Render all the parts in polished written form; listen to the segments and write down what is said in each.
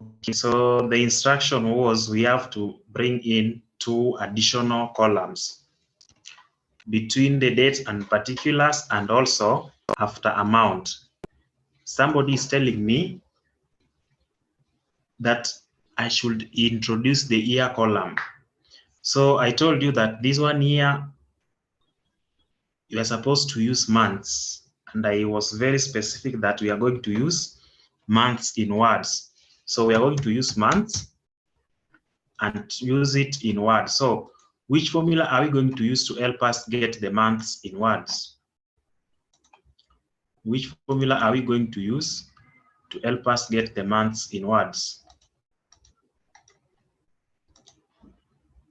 Okay, so the instruction was we have to bring in 2 additional columns between the date and particulars and also after amount. Somebody is telling me that I should introduce the year column. So I told you that this one here, you are supposed to use months. And I was very specific that we are going to use months in words. So we are going to use months and use it in words. So which formula are we going to use to help us get the months in words? Which formula are we going to use to help us get the months in words?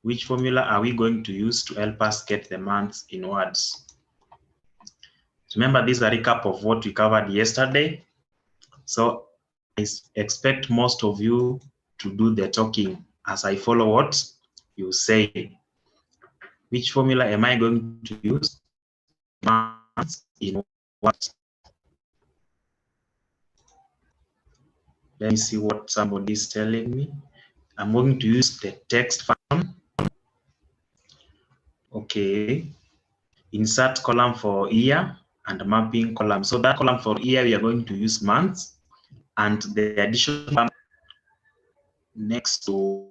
Which formula are we going to use to help us get the months in words? Remember, this is a recap of what we covered yesterday. So I expect most of you to do the talking as I follow what you say. Which formula am I going to use? Months in words. Let me see what somebody is telling me. I'm going to use the text function. Okay. Insert column for year and mapping column. So that column for year, we are going to use months, and the additional next to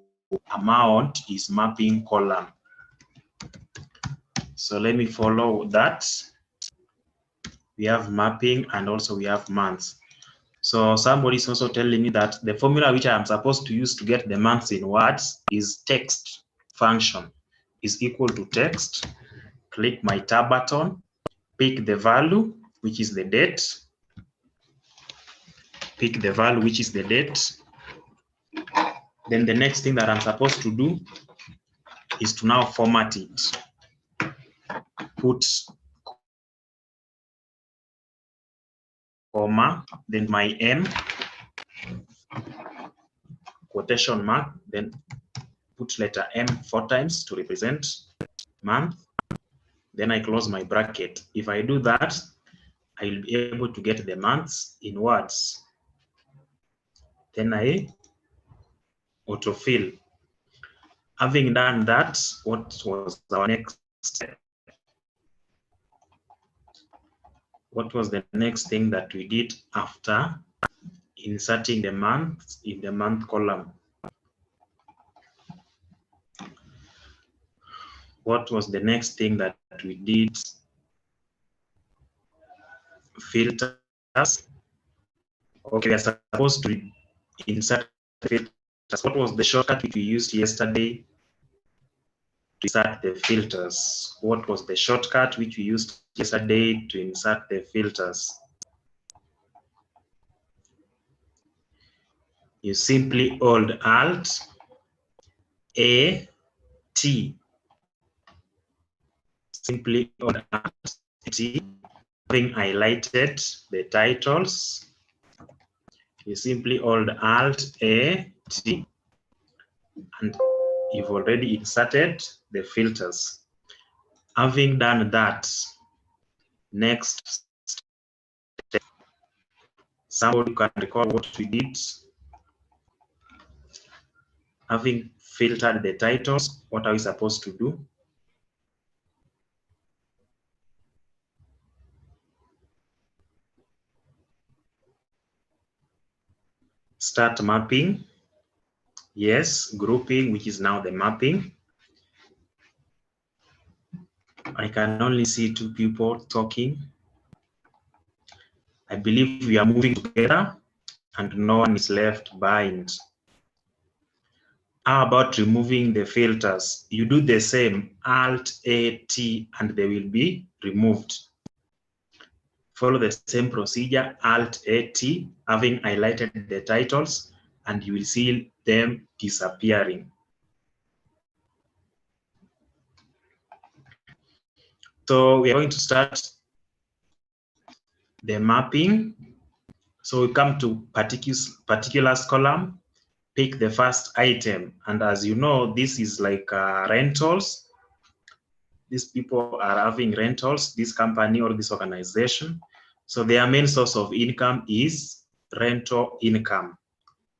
amount is mapping column. So let me follow that. We have mapping and also we have months. So somebody is also telling me that the formula which I am supposed to use to get the months in words is text function is equal to text. Click my tab button, pick the value, which is the date. Pick the value, which is the date. Then the next thing that I'm supposed to do is to now format it. Put comma, then my M, quotation mark, then put letter M 4 times to represent month. Then I close my bracket. If I do that, I will be able to get the months in words. Then I autofill. Having done that, what was our next step? What was the next thing that we did after inserting the months in the month column? What was the next thing that we did? Filters. Okay, we are supposed to insert filters. What was the shortcut which we used yesterday to insert the filters? What was the shortcut which we used yesterday to insert the filters? You simply hold Alt A T. Simply hold Alt T, having highlighted the titles. You simply hold Alt A T, and you've already inserted the filters. Having done that, next step. Somebody can recall what we did. Having filtered the titles, what are we supposed to do? Start mapping. Yes, grouping, which is now the mapping. I can only see 2 people talking. I believe we are moving together and no one is left behind. How about removing the filters? You do the same, Alt A T, and they will be removed. Follow the same procedure, Alt A T, having highlighted the titles, and you will see them disappearing. So we are going to start the mapping. So we come to particulars column, pick the first item. And as you know, this is like rentals. These people are having rentals, this company or this organization. So their main source of income is rental income.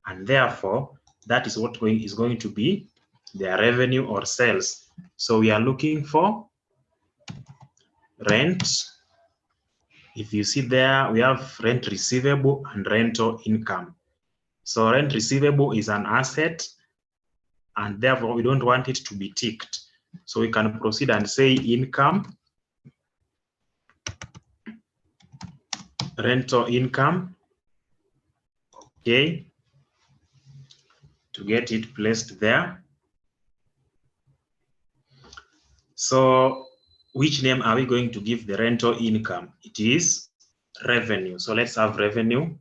and therefore that is what is going to be their revenue or sales. So we are looking for rent. If you see there, we have rent receivable and rental income. So rent receivable is an asset, and therefore we don't want it to be ticked. So we can proceed and say income, rental income, okay, to get it placed there. So which name are we going to give the rental income? It is revenue. So let's have revenue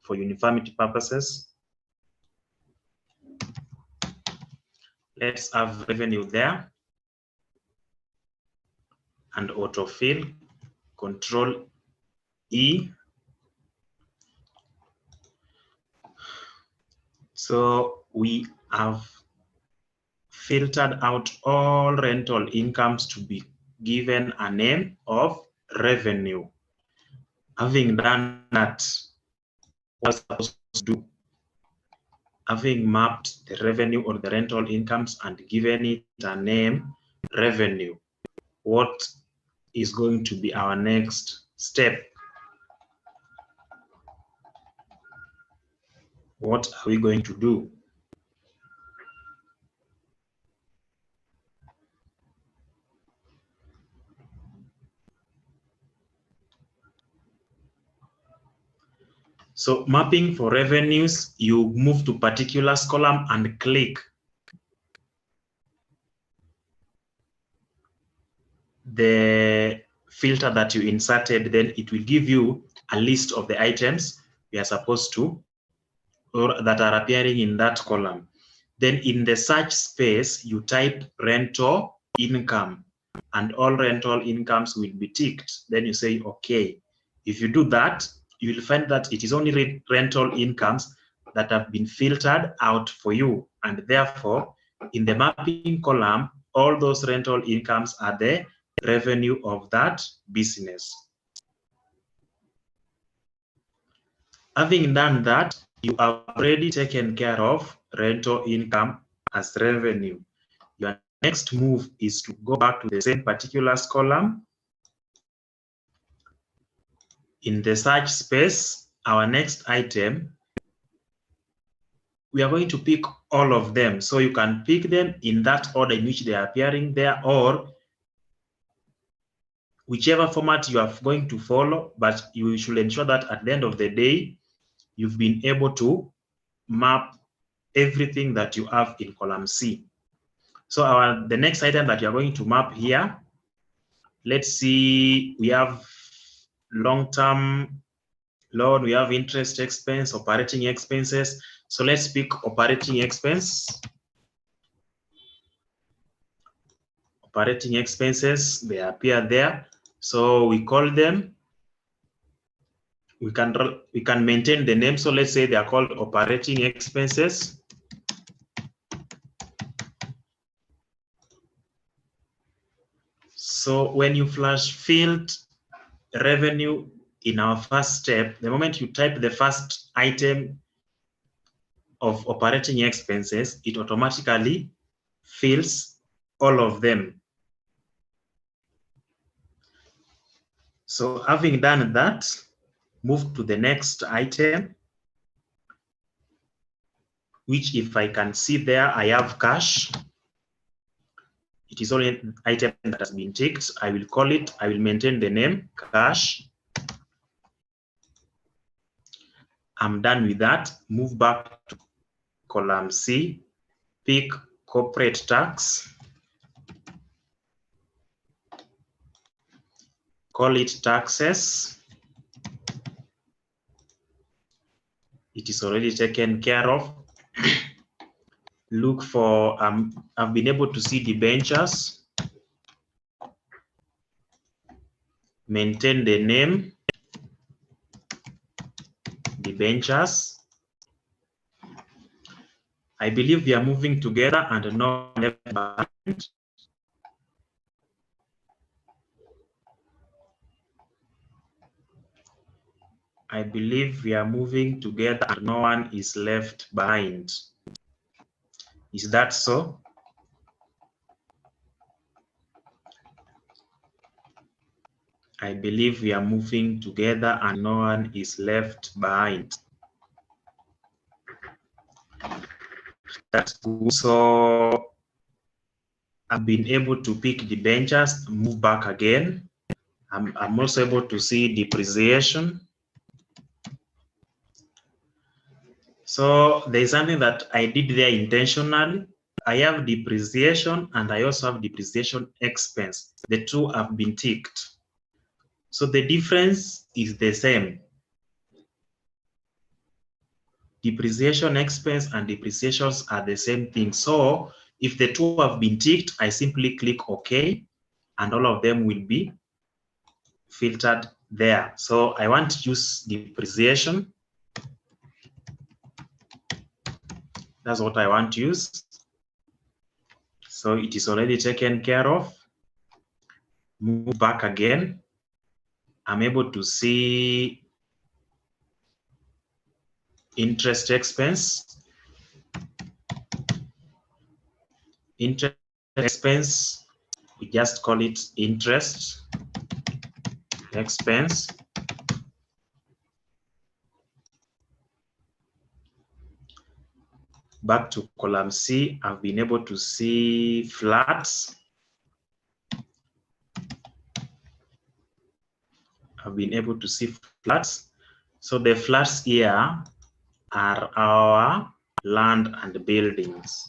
for uniformity purposes. Let's have revenue there and autofill, Control E. So we have filtered out all rental incomes to be given a name of revenue. Having done that, what's supposed to do? Having mapped the revenue or the rental incomes and given it a name, revenue, what is going to be our next step? What are we going to do? So mapping for revenues, you move to particulars column and click the filter that you inserted. Then it will give you a list of the items we are supposed to, or that are appearing in that column. Then in the search space, you type rental income, and all rental incomes will be ticked. Then you say, okay. If you do that, you will find that it is only rental incomes that have been filtered out for you. And therefore, in the mapping column, all those rental incomes are the revenue of that business. Having done that, you have already taken care of rental income as revenue. Your next move is to go back to the same particulars column. In the search space, our next item, we are going to pick all of them. So you can pick them in that order in which they are appearing there, or whichever format you are going to follow, but you should ensure that at the end of the day, you've been able to map everything that you have in column C. So the next item that you are going to map here, let's see, we have long-term loan, we have interest expense, operating expenses. So let's pick operating expense. Operating expenses, they appear there. So we call them, we can maintain the name. So let's say they are called operating expenses. So when you flash field revenue in our first step, the moment you type the first item of operating expenses, it automatically fills all of them. So having done that, move to the next item, which if I can see there, I have cash. It is only an item that has been ticked. I will call it, I will maintain the name, cash. I'm done with that. Move back to column C, pick corporate tax, call it taxes. It is already taken care of. Look for, I've been able to see debentures. Maintain the name, debentures. I believe we are moving together and not left behind. I believe we are moving together and no one is left behind. Is that so? I believe we are moving together and no one is left behind. That's good. So I've been able to pick the benches, move back again. I'm also able to see depreciation. So there's something that I did there intentionally. I have depreciation and I also have depreciation expense. The two have been ticked. So the difference is the same. Depreciation expense and depreciations are the same thing. So if the two have been ticked, I simply click OK, and all of them will be filtered there. So I want to use depreciation. That's what I want to use. So it is already taken care of. Move back again. I'm able to see interest expense. Interest expense, we just call it interest expense. Back to column C, I've been able to see flats. I've been able to see flats. So the flats here are our land and buildings.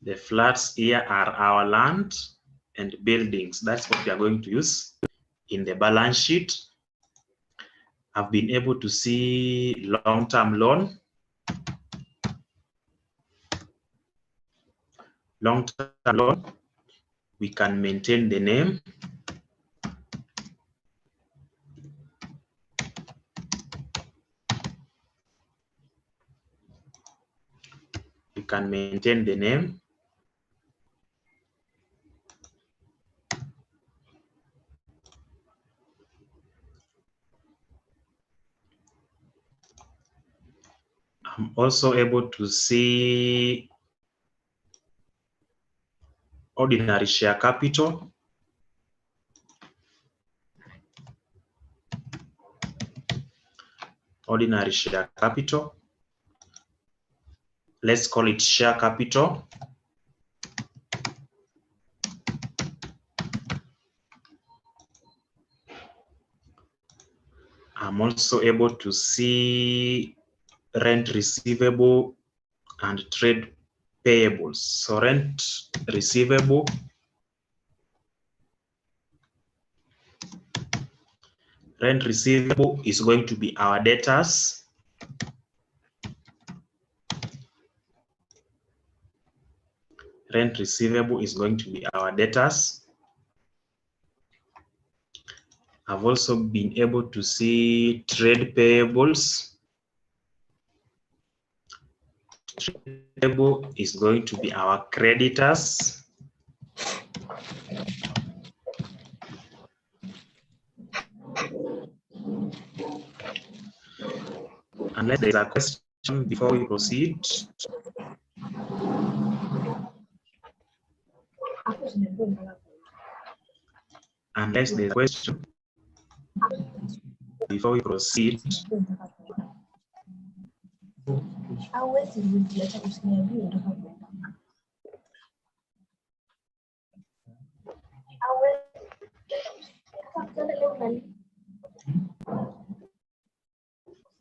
The flats here are our land and buildings. That's what we are going to use in the balance sheet. I've been able to see long-term loan. Long-term loan, we can maintain the name. You can maintain the name. I'm also able to see ordinary share capital. Ordinary share capital. Let's call it share capital. I'm also able to see rent receivable and trade payables. So rent receivable, is going to be our debtors. Rent receivable is going to be our debtors. I've also been able to see trade payables. Trade payable is going to be our creditors. Unless there's a question before we proceed. Unless there's a question before we proceed.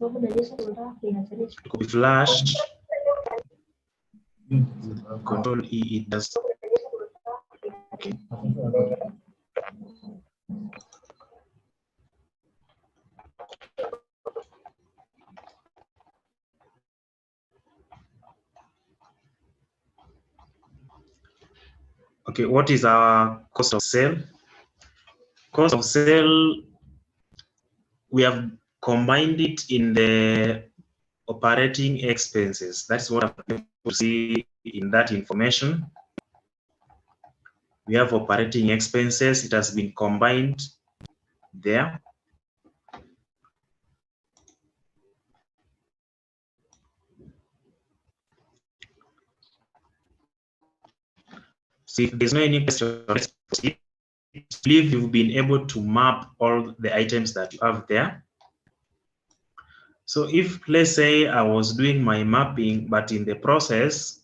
It could be flashed. Control E, it does. Okay. Okay, what is our cost of sale? Cost of sale, we have combined it in the operating expenses. That's what I'm able to see in that information. We have operating expenses. It has been combined there. So if there's no any question, let's proceed. I believe you've been able to map all the items that you have there. So if, let's say, I was doing my mapping, but in the process,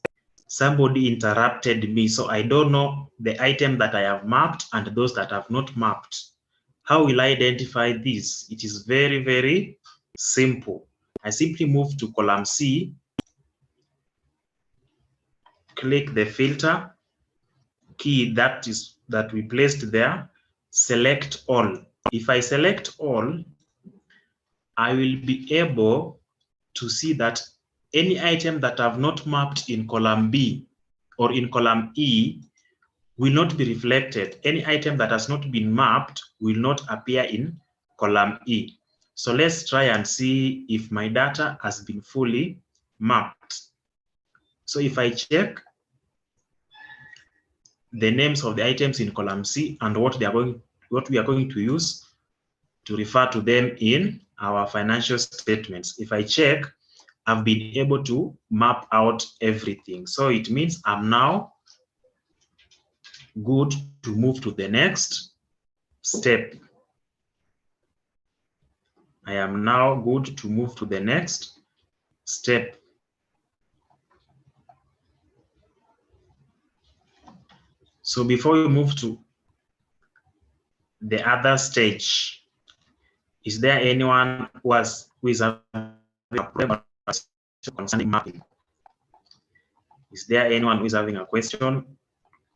somebody interrupted me, so I don't know the item that I have mapped and those that I have not mapped. How will I identify this? It is very, very simple. I simply move to column C, click the filter key that we placed there, select all. If I select all, I will be able to see that any item that I've not mapped in column B or in column E will not be reflected. Any item that has not been mapped will not appear in column E. So let's try and see if my data has been fully mapped. So if I check the names of the items in column C and what we are going to use to refer to them in our financial statements. If I check, I've been able to map out everything. So it means I'm now good to move to the next step. I am now good to move to the next step. So before we move to the other stage, is there anyone who is having a question concerning mapping? Is there anyone who is having a question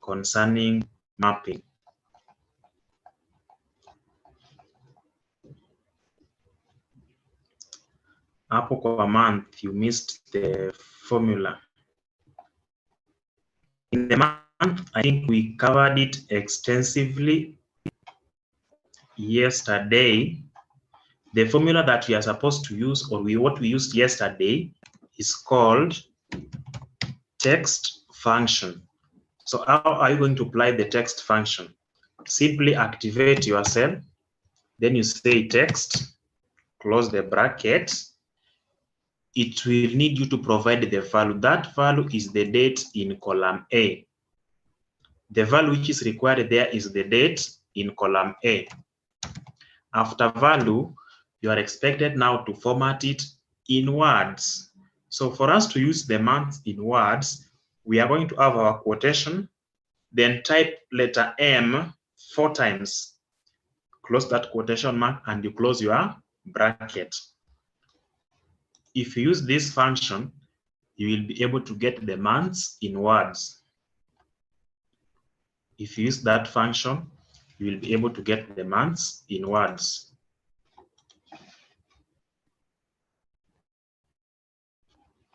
concerning mapping? Hapo kwa month, you missed the formula. In the month, I think we covered it extensively yesterday. The formula that we are supposed to use, or what we used yesterday, is called text function. So how are you going to apply the text function? Simply activate your cell, then you say text, close the bracket. It will need you to provide the value. That value is the date in column A. The value which is required there is the date in column A. After value, you are expected now to format it in words. So for us to use the month in words, we are going to have our quotation, then type letter M 4 times. Close that quotation mark and you close your bracket. If you use this function, you will be able to get the months in words. If you use that function, you will be able to get the months in words.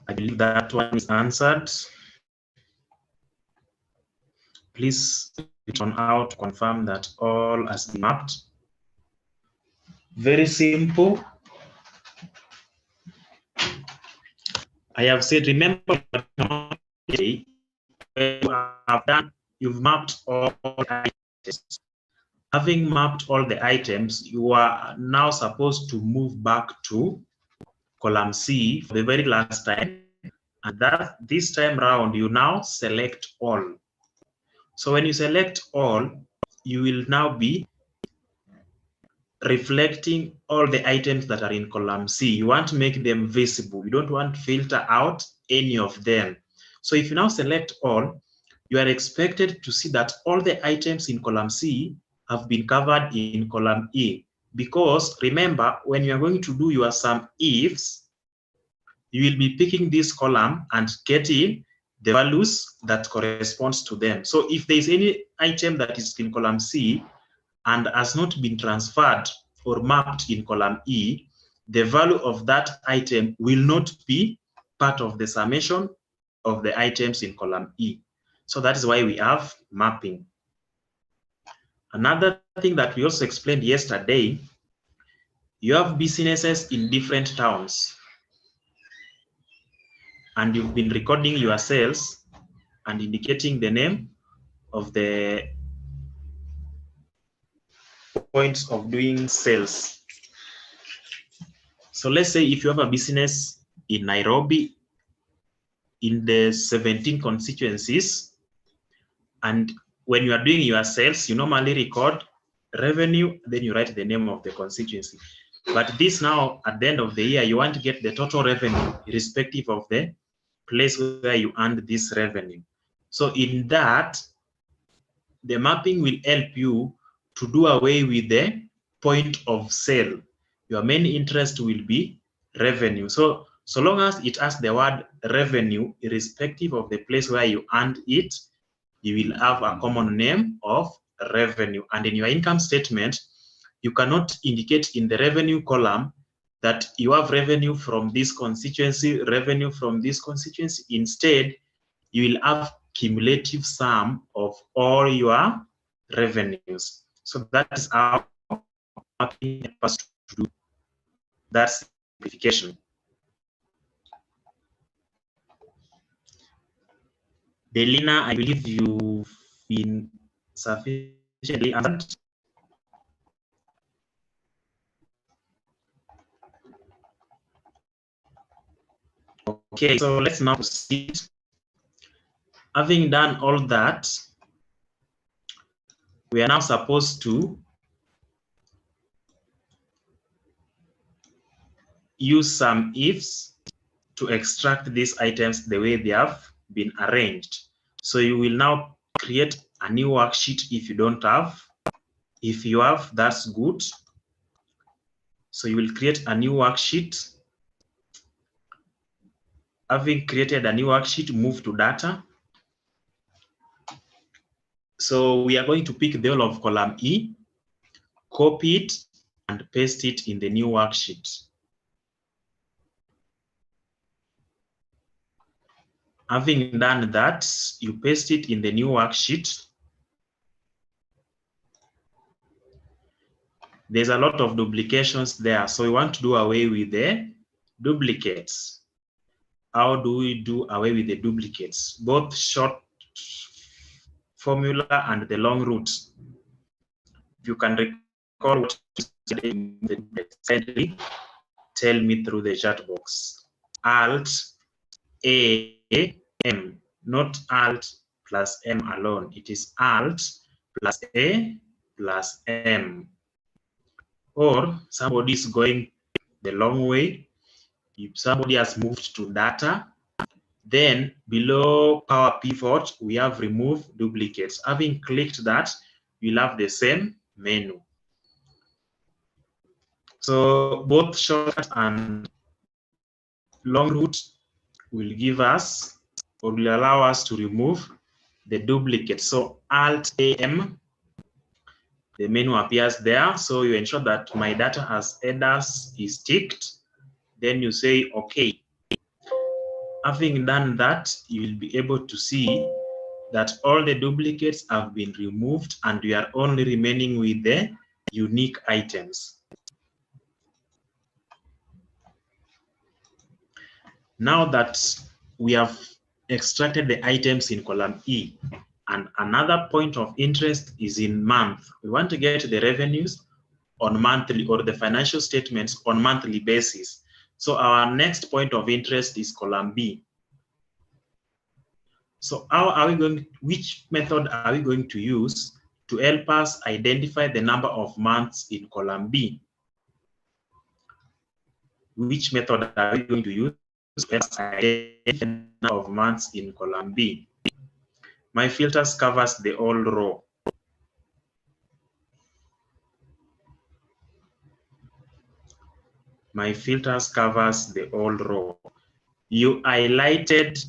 I believe that one is answered. Please return out to confirm that all has been mapped. Very simple. I have said, remember, you have done, you've mapped all the items. Having mapped all the items, you are now supposed to move back to column C for the very last time. And that this time round, you now select all. So when you select all, you will now be reflecting all the items that are in column C. You want to make them visible. You don't want to filter out any of them. So if you now select all, you are expected to see that all the items in column C have been covered in column E. Because remember, when you are going to do your sum ifs, you will be picking this column and getting the values that corresponds to them. So if there is any item that is in column C and has not been transferred or mapped in column E, the value of that item will not be part of the summation of the items in column E. So that is why we have mapping. Another thing that we also explained yesterday, you have businesses in different towns and you've been recording your sales and indicating the name of the points of doing sales. So let's say if you have a business in Nairobi, in the 17 constituencies, and when you are doing your sales, you normally record revenue, then you write the name of the constituency. But this now, at the end of the year, you want to get the total revenue, irrespective of the place where you earned this revenue. So in that, the mapping will help you to do away with the point of sale. Your main interest will be revenue. So long as it has the word revenue, irrespective of the place where you earned it, you will have a common name of revenue. And in your income statement, you cannot indicate in the revenue column that you have revenue from this constituency, revenue from this constituency. Instead, you will have cumulative sum of all your revenues. So that is how mapping helps to do that simplification. Delina, I believe you've been sufficiently answered. Okay, so let's now proceed. Having done all that, we are now supposed to use some ifs to extract these items the way they have been arranged. So you will now create a new worksheet if you don't have. If you have, that's good. So you will create a new worksheet. Having created a new worksheet, move to data. So we are going to pick the whole of column E, copy it, and paste it in the new worksheet. Having done that, you paste it in the new worksheet. There's a lot of duplications there, so we want to do away with the duplicates. How do we do away with the duplicates? Both short formula and the long root. If you can recall what you said in the duplicate, tell me through the chat box. Alt A M, not Alt plus M alone. It is Alt plus A plus M. Or somebody is going the long way. If somebody has moved to data, then below Power Pivot, we have remove duplicates. Having clicked that, you'll have the same menu. So both short and long route will give us, or will allow us to remove the duplicate. So Alt AM, the menu appears there. So you ensure that my data as headers is ticked. Then you say, okay. Having done that, you will be able to see that all the duplicates have been removed and we are only remaining with the unique items. Now that we have extracted the items in column E, and another point of interest is in month. We want to get the revenues on monthly, or the financial statements on monthly basis. So our next point of interest is column B. So how are we going, which method are we going to use to help us identify the number of months in column B? Which method are we going to use to help us identify the number of months in column B? My filters covers the whole row. My filters covers the whole row. You highlighted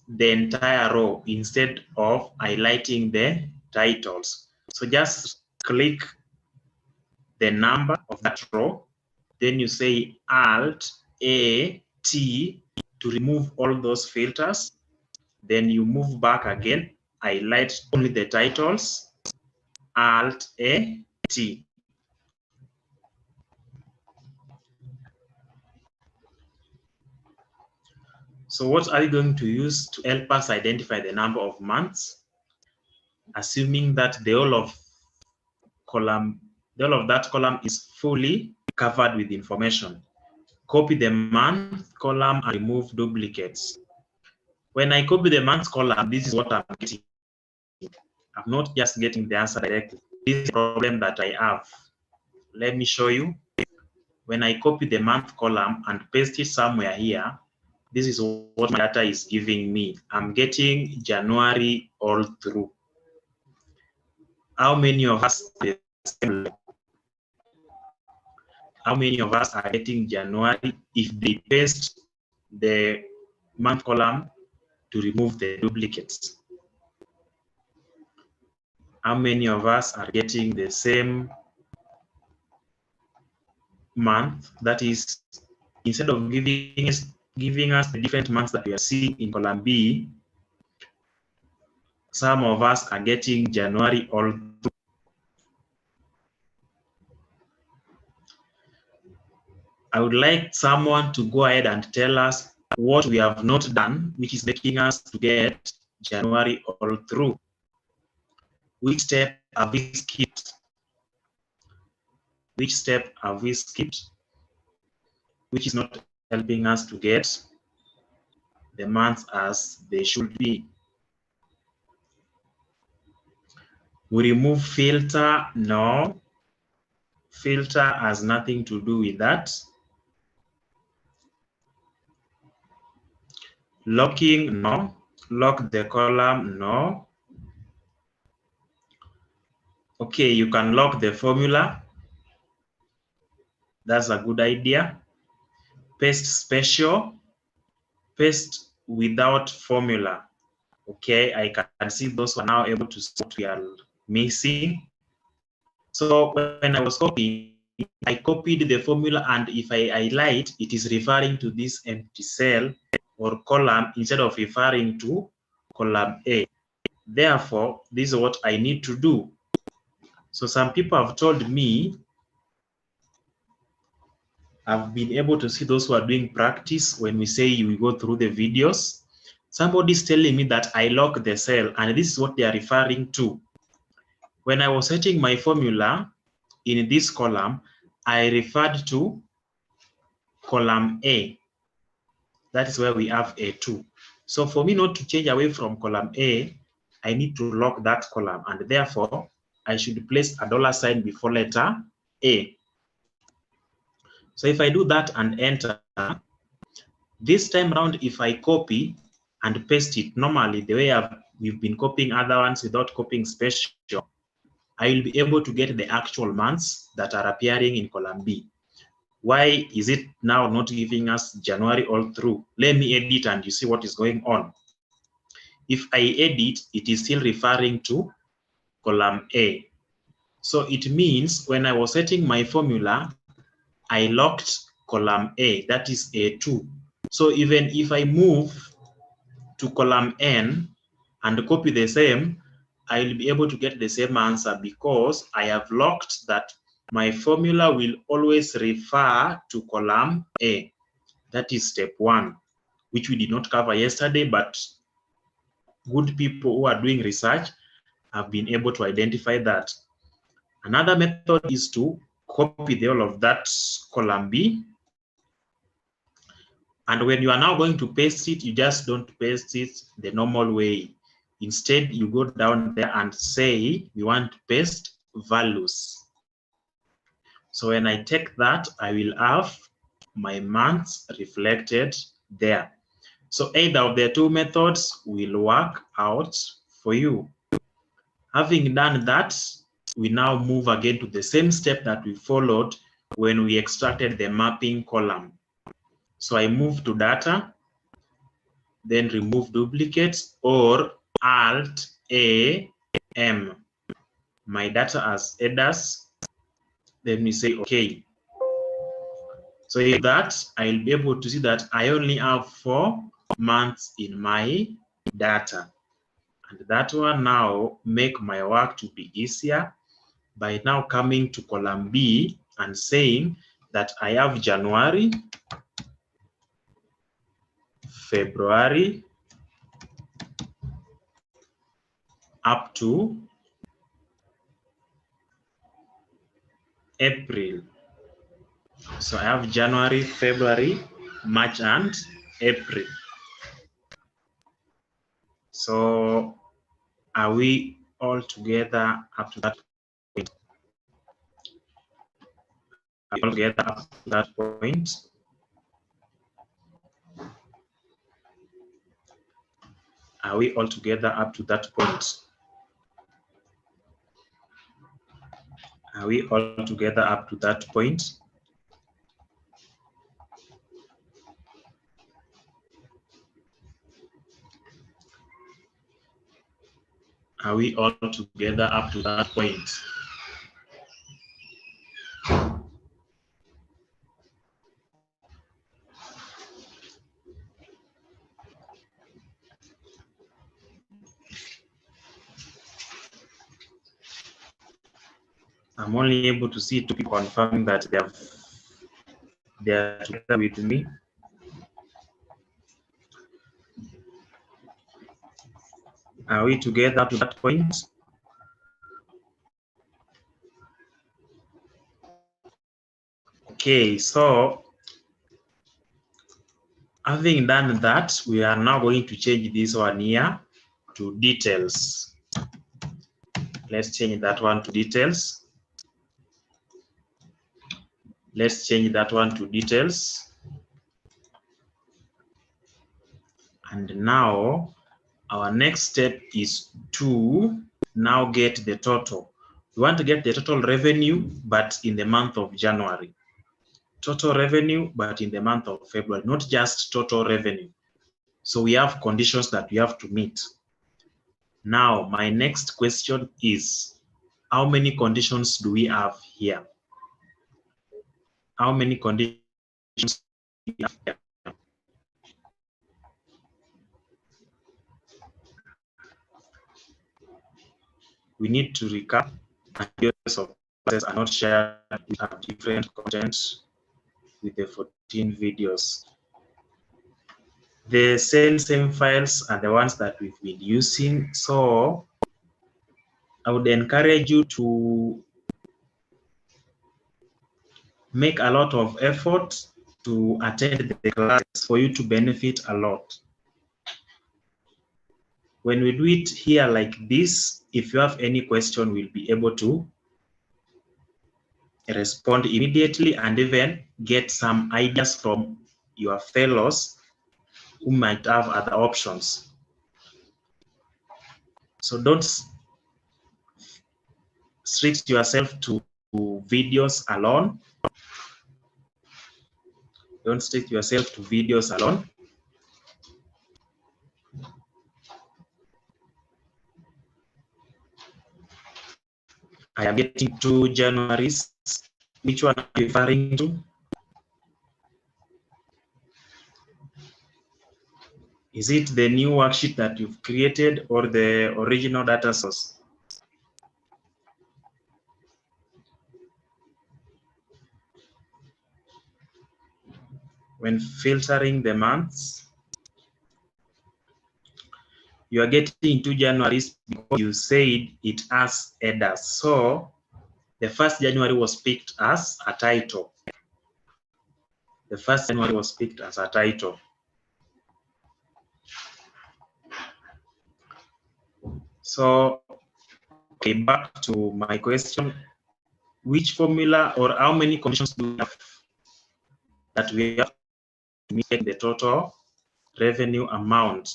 the entire row instead of highlighting the titles. So just click the number of that row, then you say Alt A T to remove all those filters. Then you move back again, highlight only the titles, Alt A T. So what are you going to use to help us identify the number of months? Assuming that the whole of column The whole of that column is fully covered with information. Copy the month column and remove duplicates. When I copy the month column, this is what I'm getting. I'm not just getting the answer directly. This is the problem that I have. Let me show you. When I copy the month column and paste it somewhere here, this is what my data is giving me. I'm getting January all through. How many of us are the same? How many of us are getting January if they paste the month column to remove the duplicates? How many of us are getting the same month? That is, instead of giving us the different months that we are seeing in column B, some of us are getting January all through. I would like someone to go ahead and tell us what we have not done, which is making us to get January all through. Which step have we skipped? Which step have we skipped? Which is not helping us to get the months as they should be? We remove filter? No. Filter has nothing to do with that. Locking? No. Lock the column? No. Okay, you can lock the formula. That's a good idea. Paste special. Paste without formula. Okay, I can see those who are now able to see what we are missing. So when I was copying, I copied the formula, and if I highlight, it is referring to this empty cell or column instead of referring to column A. Therefore, this is what I need to do. So some people have told me, I've been able to see those who are doing practice when we say you go through the videos. Somebody's telling me that I lock the cell, and this is what they are referring to. When I was setting my formula in this column, I referred to column A. That is where we have A2. So for me not to change away from column A, I need to lock that column, and therefore I should place a $ before letter A. So if I do that and enter, this time around, if I copy and paste it normally the way we've been copying other ones without copying special, I will be able to get the actual months that are appearing in column B. Why is it now not giving us January all through? Let me edit and you see what is going on. If I edit, it is still referring to column A. So it means when I was setting my formula, I locked column A, that is A2. So even if I move to column N and copy the same, I will be able to get the same answer because I have locked that my formula will always refer to column A. That is step 1, which we did not cover yesterday, but good people who are doing research have been able to identify that. Another method is to copy the whole of that column B. And when you are now going to paste it, you just don't paste it the normal way. Instead, you go down there and say, we want to paste values. So when I take that, I will have my months reflected there. So either of the two methods will work out for you. Having done that, we now move again to the same step that we followed when we extracted the mapping column. So I move to data, then remove duplicates, or Alt-A-M. My data as headers. Let me say OK. So with that, I'll be able to see that I only have 4 months in my data. And that will now make my work to be easier by now coming to column B and saying that I have January, February, up to April. So I have January, February, March, and April. So are we all together up to that point? Are we all together up to that point? Are we all together up to that point? Are we all together up to that point? Are we all together up to that point? I'm only able to see two people confirming that they are together with me. Are we together up to that point? Okay, so having done that, we are now going to change this one here to details. Let's change that one to details. Let's change that one to details. And now our next step is to now get the total. We want to get the total revenue, but in the month of January. Total revenue, but in the month of February, not just total revenue. So we have conditions that we have to meet. Now, my next question is, how many conditions do we have here? How many conditions do we have here? We need to recap. Ideas of classes are not shared. We have different content with the 14 videos. The same files are the ones that we've been using. So I would encourage you to make a lot of effort to attend the classes for you to benefit a lot. When we do it here like this, if you have any question, we'll be able to respond immediately and even get some ideas from your fellows who might have other options. So don't restrict yourself to videos alone. Don't restrict yourself to videos alone. I am getting 2 Januaries. Which one are you referring to? Is it the new worksheet that you've created or the original data source? When filtering the months, you are getting 2 Januaries because you said it has headers. So the 1st January was picked as a title. The 1st January was picked as a title. So, okay, back to my question. Which formula or how many conditions do we have that we have to make the total revenue amount?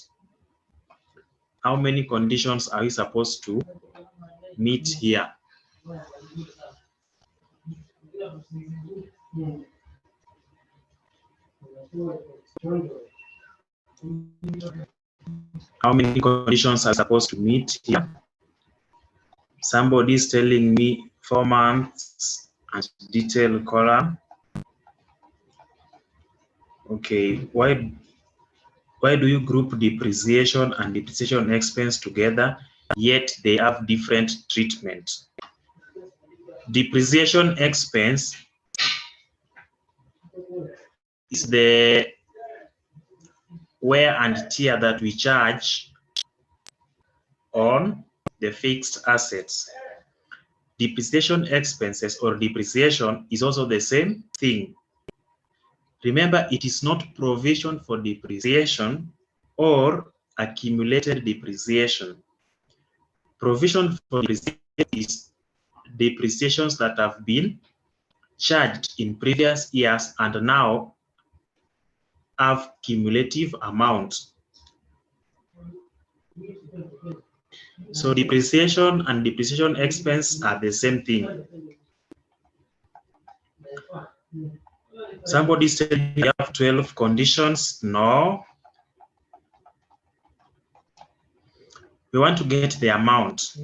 How many conditions are we supposed to meet here? How many conditions are supposed to meet here? Somebody is telling me 4 months and detail column. Okay, why do you group depreciation and depreciation expense together, yet they have different treatment? Depreciation expense is the wear and tear that we charge on the fixed assets. depreciation expenses or depreciation is also the same thing. Remember, it is not provision for depreciation or accumulated depreciation. Provision for depreciation is depreciations that have been charged in previous years and now have cumulative amount. So depreciation and depreciation expense are the same thing. Somebody said you have 12 conditions. No. We want to get the amount.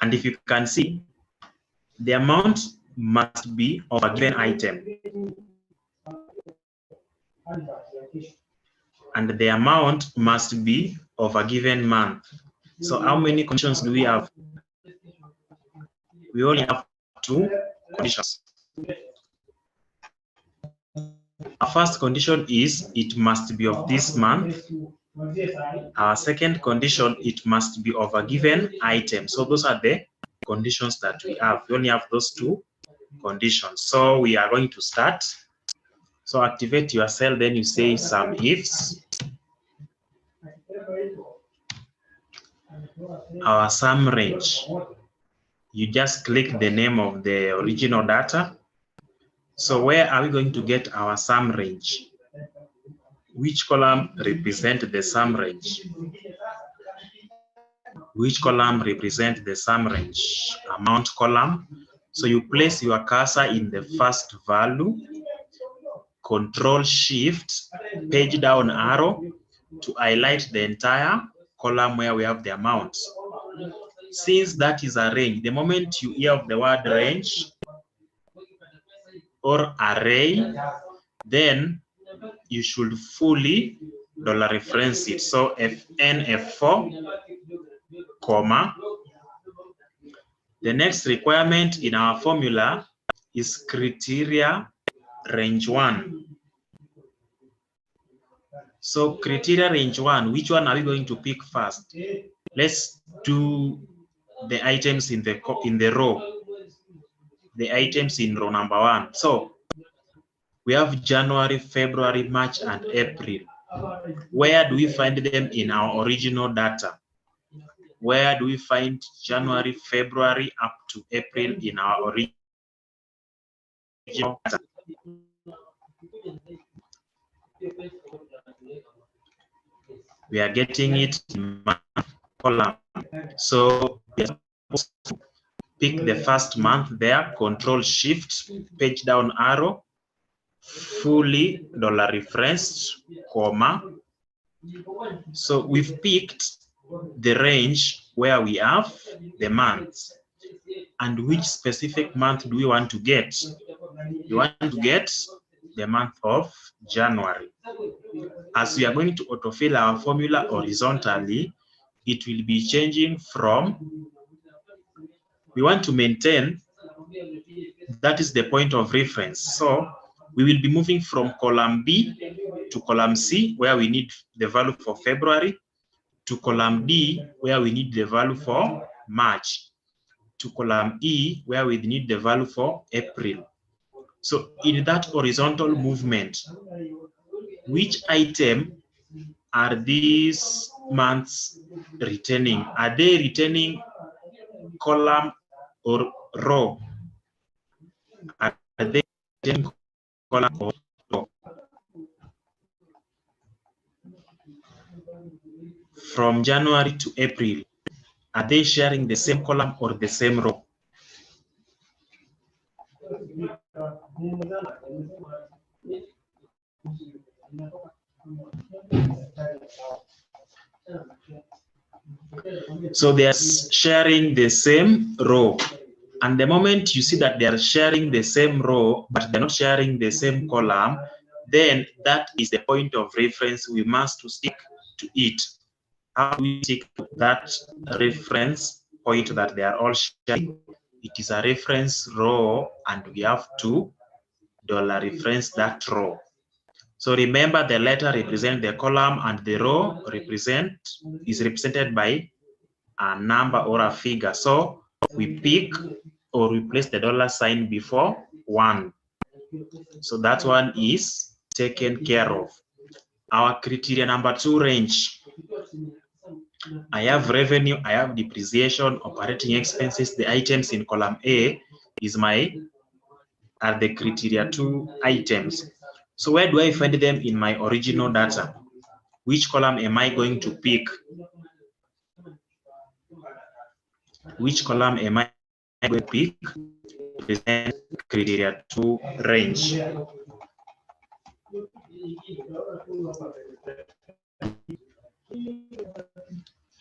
And if you can see, the amount must be of a given item. And the amount must be of a given month. So how many conditions do we have? We only have 2 conditions. Our first condition is it must be of this month. Our second condition, it must be of a given item. So those are the conditions that we have. We only have those 2 conditions. So we are going to start. So activate your cell, then you say some ifs. Our sum range. You just click the name of the original data. So where are we going to get our sum range? Which column represents the sum range? Which column represents the sum range? Amount column. So you place your cursor in the first value, Control Shift, page down arrow to highlight the entire column where we have the amounts. Since that is a range, the moment you hear of the word range or array, then you should fully dollar reference it. So Fn F4, comma. The next requirement in our formula is criteria range 1. So criteria range 1, which one are we going to pick first? Let's do the items in the row. The items in row number 1. So we have January, February, March, and April. Where do we find them in our original data? Where do we find January, February, up to April in our original data? We are getting it in month column. So we are supposed to pick the first month there, Control Shift, page down arrow, fully dollar referenced, comma. So we've picked the range where we have the months. And which specific month do we want to get? We want to get the month of January. As we are going to autofill our formula horizontally, it will be changing from, we want to maintain, that is the point of reference. So we will be moving from column B to column C, where we need the value for February, to column D, where we need the value for March, to column E, where we need the value for April. So in that horizontal movement, which item are these months returning? Are they returning column or row? Are they returning column or row? From January to April, are they sharing the same column or the same row? So they are sharing the same row. And the moment you see that they are sharing the same row, but they're not sharing the same column, then that is the point of reference. We must stick to it. How do we stick to that reference point that they are all sharing? It is a reference row, and we have to dollar reference that row. So remember, the letter represents the column, and the row is represented by a number or a figure. So we pick or we place the dollar sign before 1. So that one is taken care of. Our criteria number 2 range. I have revenue, I have depreciation, operating expenses. The items in column A are the criteria 2 items. So where do I find them in my original data? Which column am I going to pick? Which column am I going to pick to present criteria 2 range?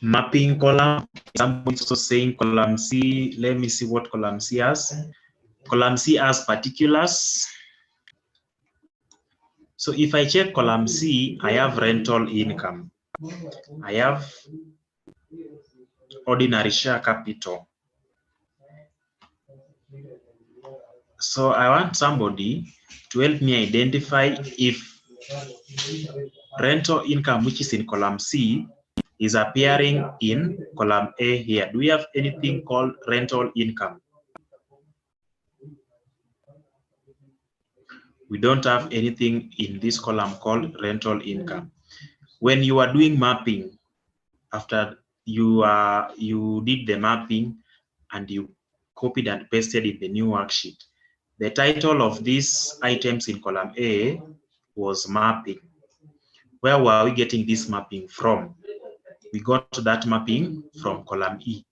Mapping column. Someone is also saying column C. Let me see what column C has. Column C has particulars. So if I check column C, I have rental income. I have ordinary share capital. So I want somebody to help me identify if rental income, which is in column C, is appearing in column A here. Do we have anything called rental income? We don't have anything in this column called rental income. When you are doing mapping, after you did the mapping and you copied and pasted in the new worksheet, the title of these items in column A was mapping. Where were we getting this mapping from? We got that mapping from column E.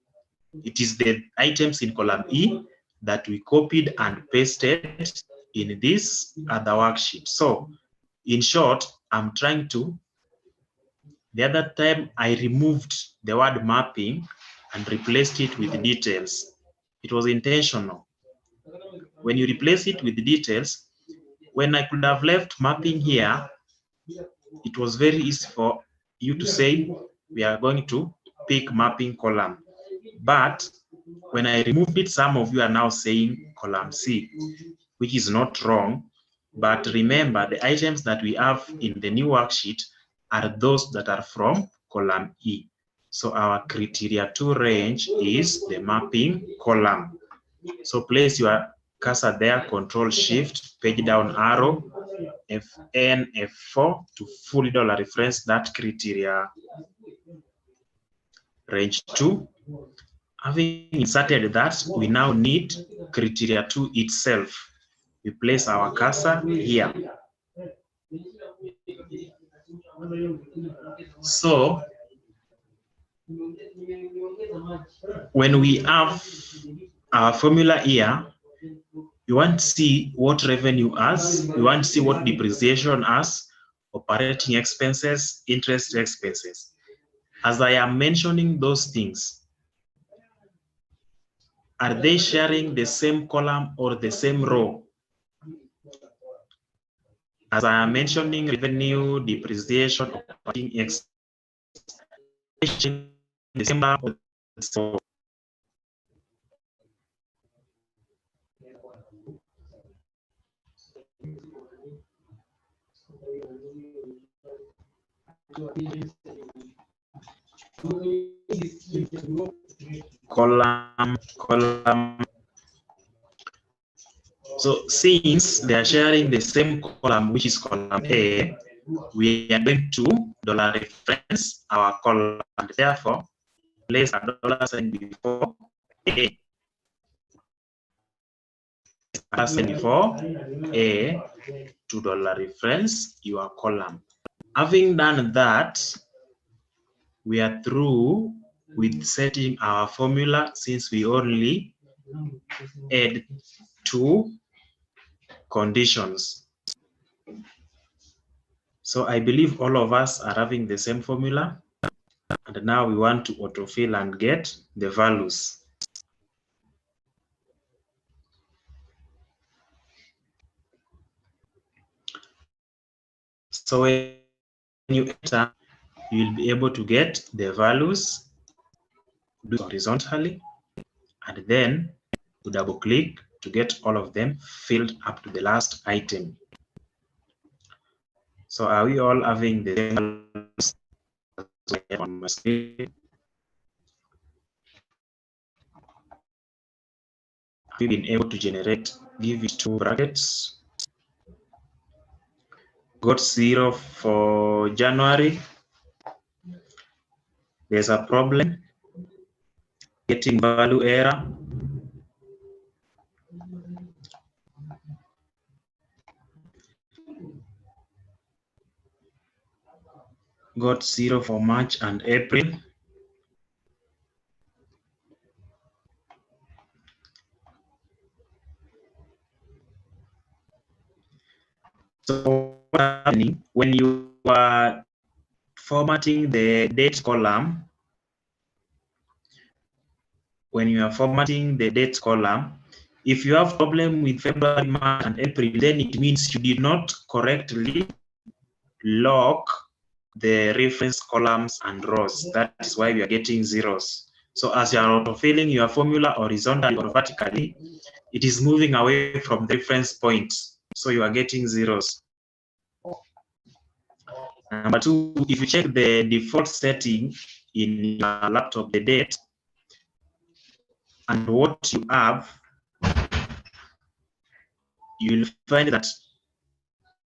It is the items in column E that we copied and pasted in this other worksheet. So in short, I'm trying to, the other time I removed the word mapping and replaced it with details. It was intentional. When you replace it with details, when I could have left mapping here, it was very easy for you to say, we are going to pick mapping column. But when I removed it, some of you are now saying column C, which is not wrong. But remember, the items that we have in the new worksheet are those that are from column E. So our criteria 2 range is the mapping column. So place your cursor there, Control Shift, page down arrow, Fn, F4 to fully dollar reference that criteria range 2. Having inserted that, we now need criteria 2 itself. We place our cursor here. So when we have our formula here, you want to see what revenue as, you want to see what depreciation as, operating expenses, interest expenses. As I am mentioning those things, are they sharing the same column or the same row? As I am mentioning revenue, depreciation, operating expenses, the same column. Column. So since they are sharing the same column, which is column A, we are going to dollar reference our column, and therefore place a dollar sign before A. Dollar sign before A to dollar reference your column. Having done that, we are through with setting our formula, since we only add 2 conditions. So I believe all of us are having the same formula, and now we want to autofill and get the values. So when you enter, you will be able to get the values, do horizontally, and then you double click to get all of them filled up to the last item. So are we all having the same values on my screen? we've been able to generate, give it two brackets. Got 0 for January. There's a problem. Getting value error. Got 0 for March and April. So what's happening when you are formatting the date column? When you are formatting the date column, if you have problem with February, March, and April, then it means you did not correctly lock the reference columns and rows. That is why we are getting zeros. So as you are autofilling your formula horizontally or vertically, it is moving away from the reference point. So you are getting zeros. Number two, if you check the default setting in your laptop, the date, and what you have, you will find that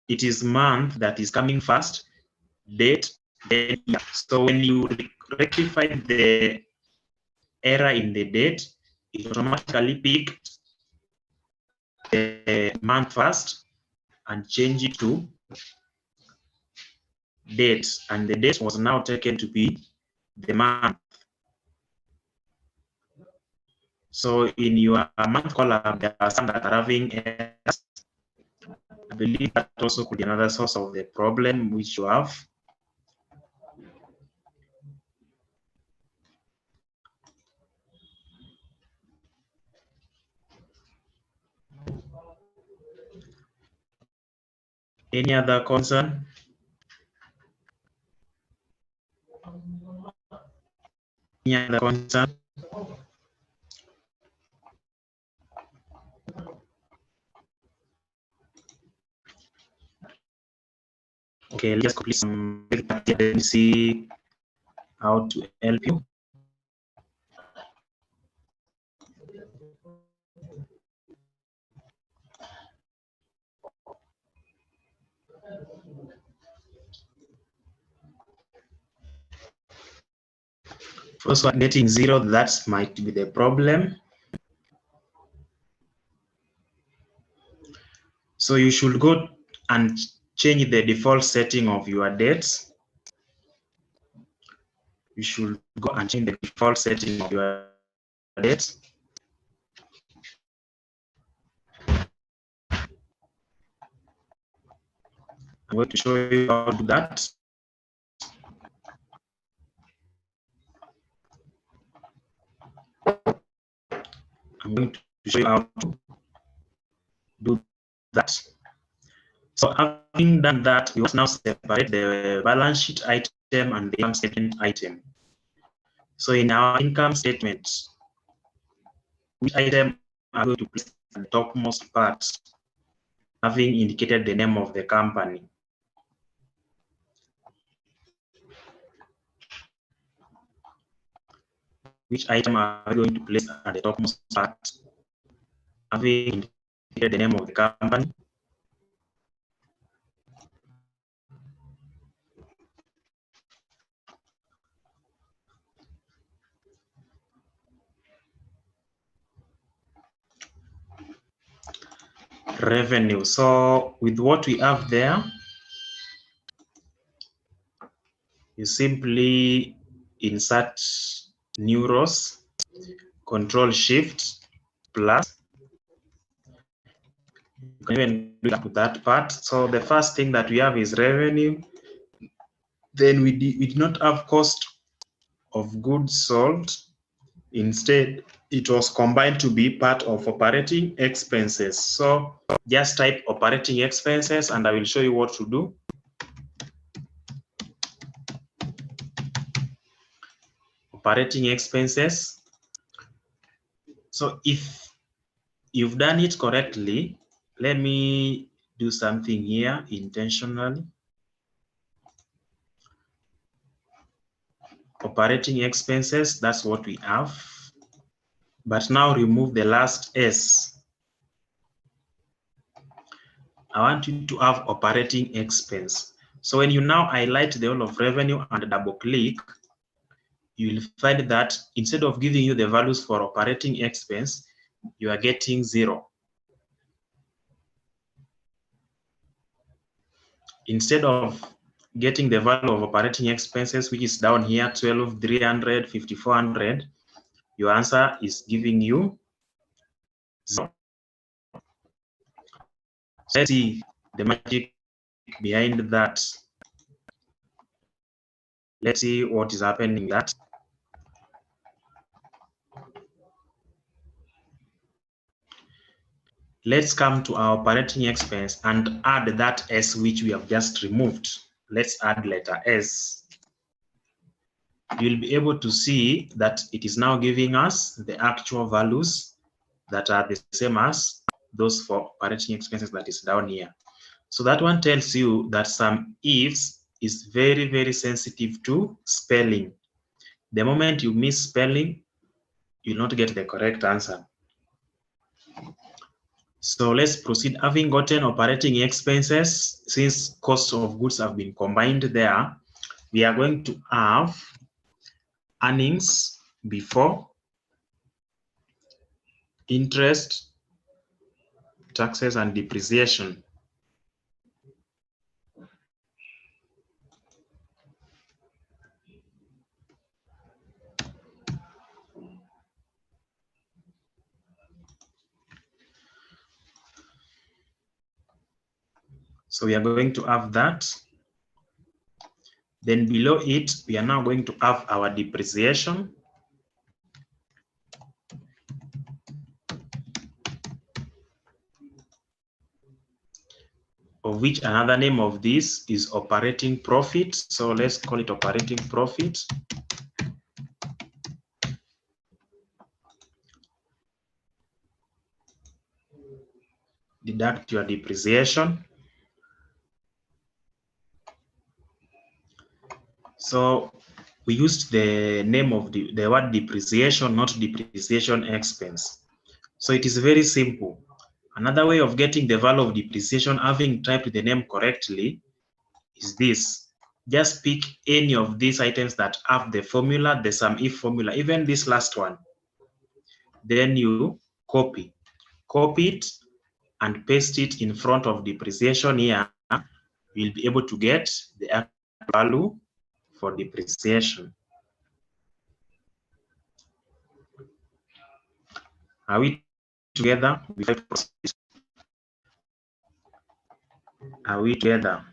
it is month that is coming first, date, then year. So when you rectify the error in the date, it automatically picked the month first and change it to date, and the date was now taken to be the month. So in your month column, there are some that are having errors. I believe that also could be another source of the problem which you have. Any other concern? Any other concern? Okay, let's complete some. Let me see how to help you. First one, getting zero, that might be the problem. So you should go and change the default setting of your dates. You should go and change the default setting of your dates. I'm going to show you how to do that. I'm going to show you how to do that. So having done that, we must now separate the balance sheet item and the income statement item. So in our income statement, which item are we going to place at the topmost part, having indicated the name of the company? Which item are we going to place at the topmost part, having indicated the name of the company? Revenue. So with what we have there, you simply insert new rows, Control Shift plus. You can even do that part. So the first thing that we have is revenue. Then we did not have cost of goods sold. Instead, it was combined to be part of operating expenses. So just type operating expenses and I will show you what to do. Operating expenses. So if you've done it correctly, let me do something here intentionally. Operating expenses, that's what we have. But now remove the last S. I want you to have operating expense. So when you now highlight the whole of revenue and double click, you will find that instead of giving you the values for operating expense, you are getting 0. Instead of getting the value of operating expenses, which is down here, 12,300, 5,400, your answer is giving you 0. So let's see the magic behind that. Let's see what is happening that. Let's come to our operating expense and add that S which we have just removed. Let's add letter S. You'll be able to see that it is now giving us the actual values that are the same as those for operating expenses that is down here. So that one tells you that some ifs is very, very sensitive to spelling. The moment you miss spelling, you'll not get the correct answer. So let's proceed. Having gotten operating expenses, since costs of goods have been combined there, we are going to have earnings before interest, taxes, and depreciation. So we are going to have that. Then below it, we are now going to have our depreciation. Of which another name of this is operating profit. So let's call it operating profit. Deduct your depreciation. So we used the name of the word depreciation, not depreciation expense. So it is very simple. Another way of getting the value of depreciation, having typed the name correctly, is this. Just pick any of these items that have the formula, the sum if formula, even this last one. Then you copy it and paste it in front of depreciation here. You'll be able to get the value for depreciation. Are we together? Are we together?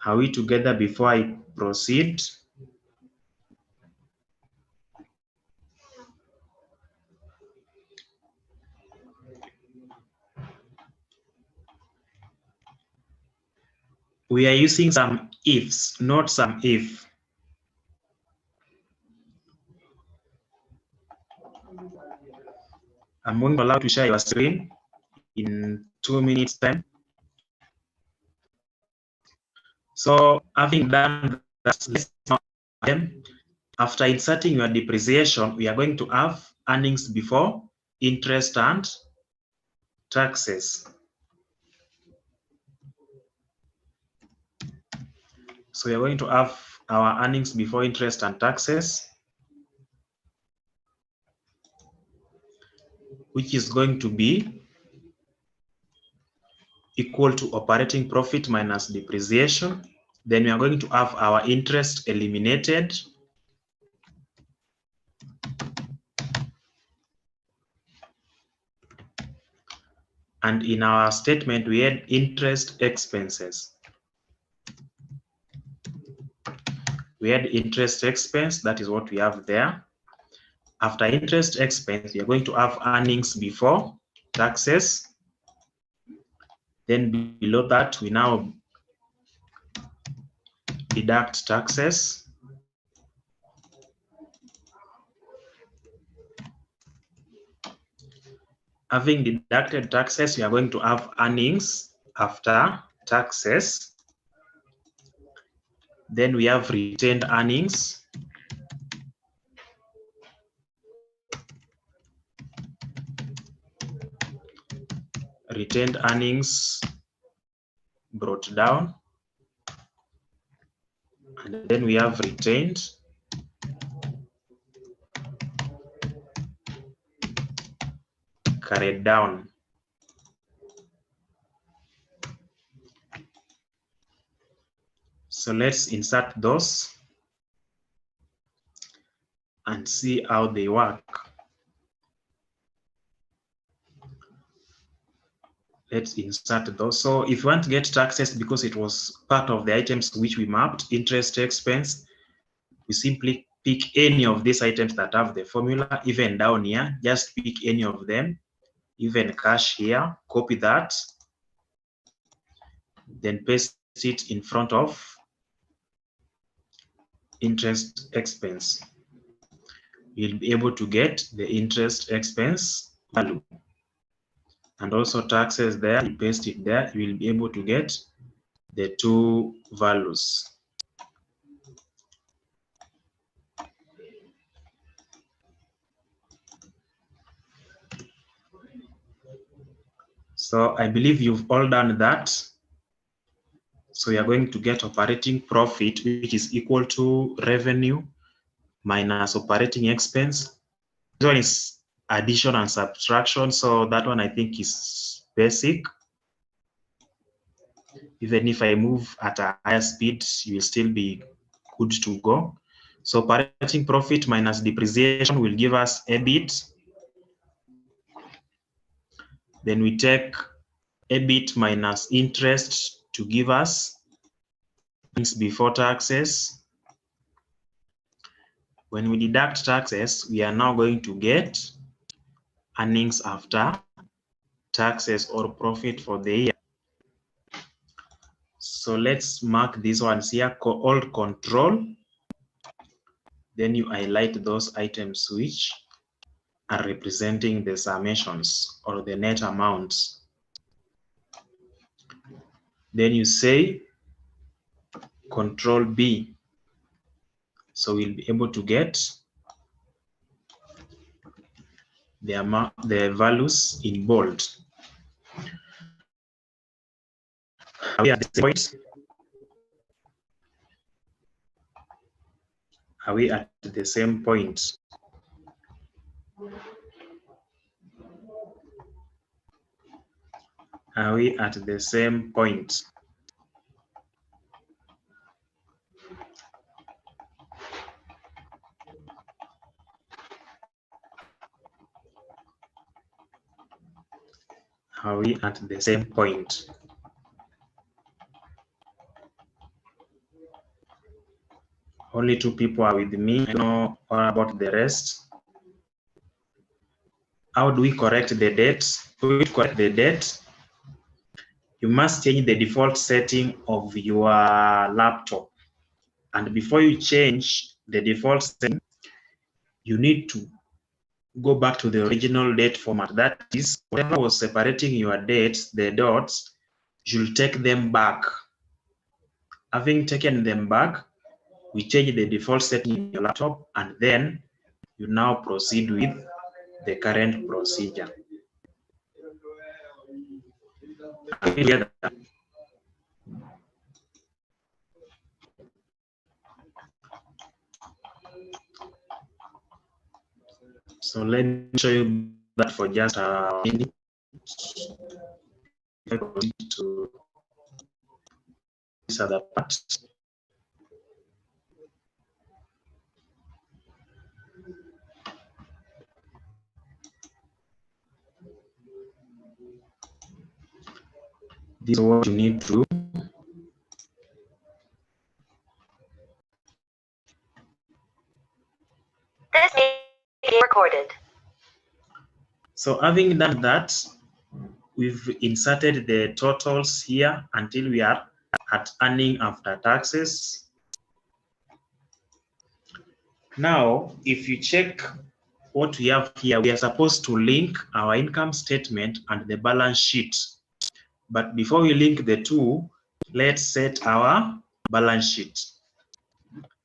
Are we together before I proceed? We are using some ifs, not some if. I'm going to allow to share your screen in 2 minutes time. So having done that, let's now after inserting your depreciation, we are going to have earnings before interest and taxes. So we are going to have our earnings before interest and taxes, which is going to be equal to operating profit minus depreciation. Then we are going to have our interest eliminated. And in our statement, we had interest expenses. We had interest expense, that is what we have there. After interest expense, we are going to have earnings before taxes. Then below that, we now deduct taxes. Having deducted taxes, we are going to have earnings after taxes. Then we have retained earnings. Retained earnings brought down. And then we have retained. Carried down. So let's insert those and see how they work. Let's insert those. So if you want to get taxes because it was part of the items which we mapped, interest expense, we simply pick any of these items that have the formula, even down here, just pick any of them, even cash here, copy that, then paste it in front of interest expense. You'll be able to get the interest expense value. And also taxes there, you paste it there, you will be able to get the two values. So I believe you've all done that. So you're going to get operating profit, which is equal to revenue minus operating expense. This one is addition and subtraction. So that one I think is basic. Even if I move at a higher speed, you will still be good to go. So operating profit minus depreciation will give us EBIT. Then we take EBIT minus interest to give us earnings before taxes. When we deduct taxes, we are now going to get earnings after taxes or profit for the year. So let's mark these ones here, Alt Control. Then you highlight those items which are representing the summations or the net amounts. Then you say Control B. So we'll be able to get the values in bold. Are we at the same point? Are we at the same point? Are we at the same point? Are we at the same point? Only two people are with me. I know all about the rest. How do we correct the date? To correct the date, you must change the default setting of your laptop. And before you change the default setting, you need to go back to the original date format. That is, whatever was separating your dates, the dots, you'll take them back. Having taken them back, we change the default setting in your laptop, and then you now proceed with the current procedure. So let me show you that for just a minute. To this other part. This is what you need to do. This meeting is recorded. So having done that, we've inserted the totals here until we are at earning after taxes. Now, if you check what we have here, we are supposed to link our income statement and the balance sheet. But before we link the two, let's set our balance sheet.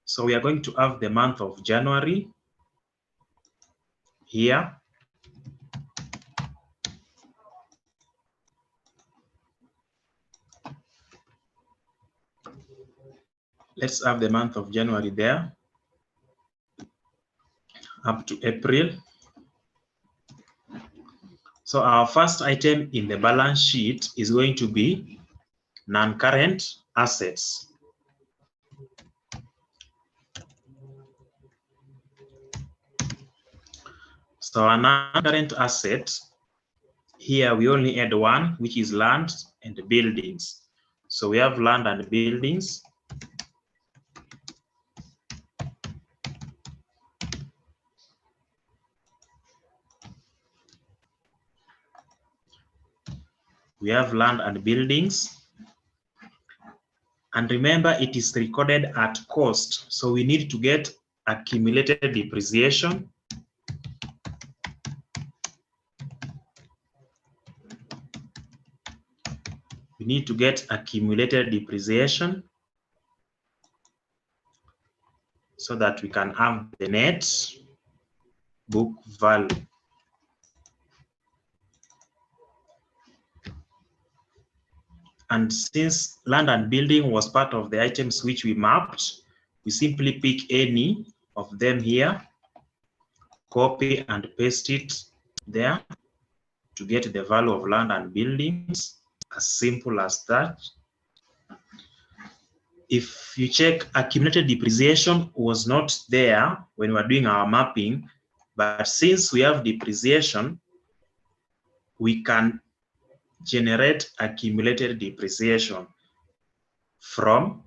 So we are going to have the month of January here. Let's have the month of January there, up to April. So our first item in the balance sheet is going to be non-current assets. So our non-current asset, here we only add one, which is land and buildings. So we have land and buildings. We have land and buildings. And remember, it is recorded at cost. So we need to get accumulated depreciation. We need to get accumulated depreciation so that we can have the net book value. And since land and building was part of the items which we mapped, we simply pick any of them here, copy and paste it there to get the value of land and buildings, as simple as that. If you check, accumulated depreciation was not there when we were doing our mapping, but since we have depreciation, we can generate accumulated depreciation from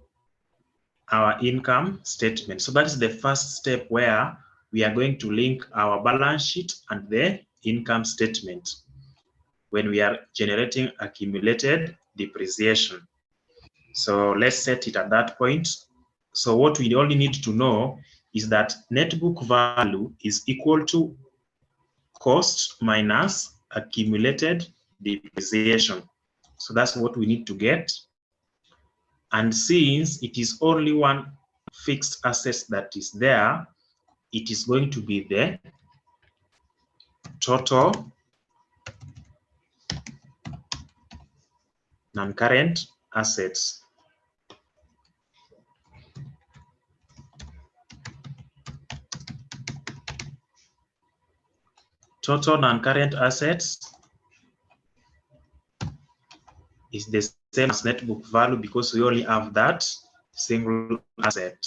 our income statement. So that is the first step where we are going to link our balance sheet and the income statement when we are generating accumulated depreciation. So let's set it at that point. So what we only need to know is that net book value is equal to cost minus accumulated depreciation. So that's what we need to get. And since it is only one fixed asset that is there, it is going to be the total non-current assets. Total non-current assets is the same as net book value because we only have that single asset.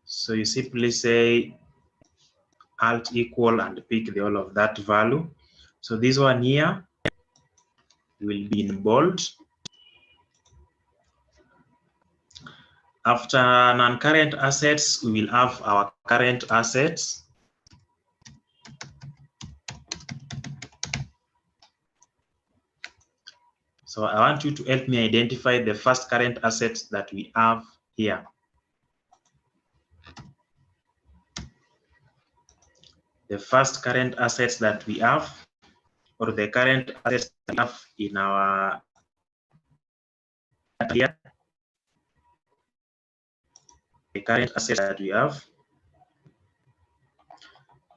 So you simply say alt equal and pick the all of that value. So this one here will be in bold. After non-current assets, we will have our current assets. So I want you to help me identify the first current assets that we have here. The first current assets that we have, or the current assets that we have in our here. The current assets that we have,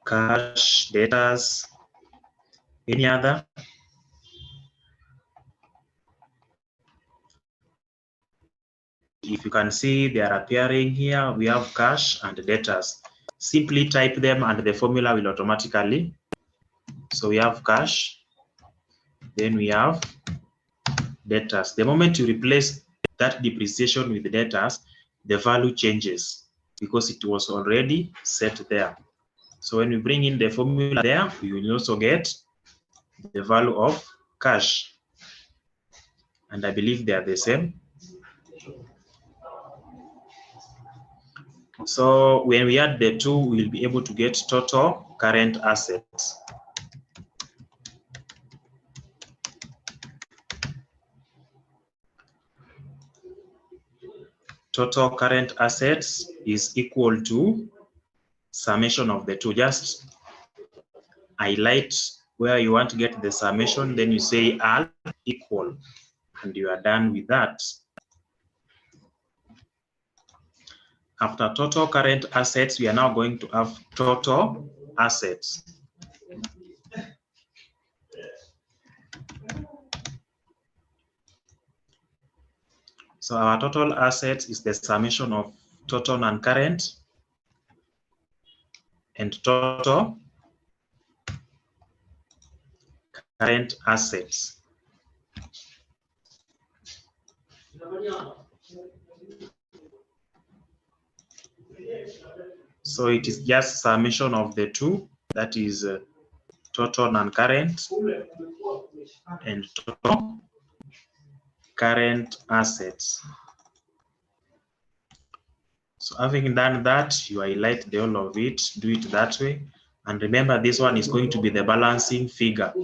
cash, debtors, any other? If you can see, they are appearing here. We have cash and debtors. Simply type them and the formula will automatically. So we have cash, then we have debtors. The moment you replace that depreciation with the debtors, the value changes because it was already set there. So when we bring in the formula there, we will also get the value of cash. And I believe they are the same. So when we add the two, we will be able to get total current assets. Total current assets is equal to summation of the two. Just highlight where you want to get the summation, then you say alt equal, and you are done with that. After total current assets, we are now going to have total assets. So our total assets is the summation of total non-current and total current assets. So it is just summation of the two, that is total non-current and total current assets. So having done that, you highlight the whole of it, do it that way. And remember, this one is going to be the balancing figure.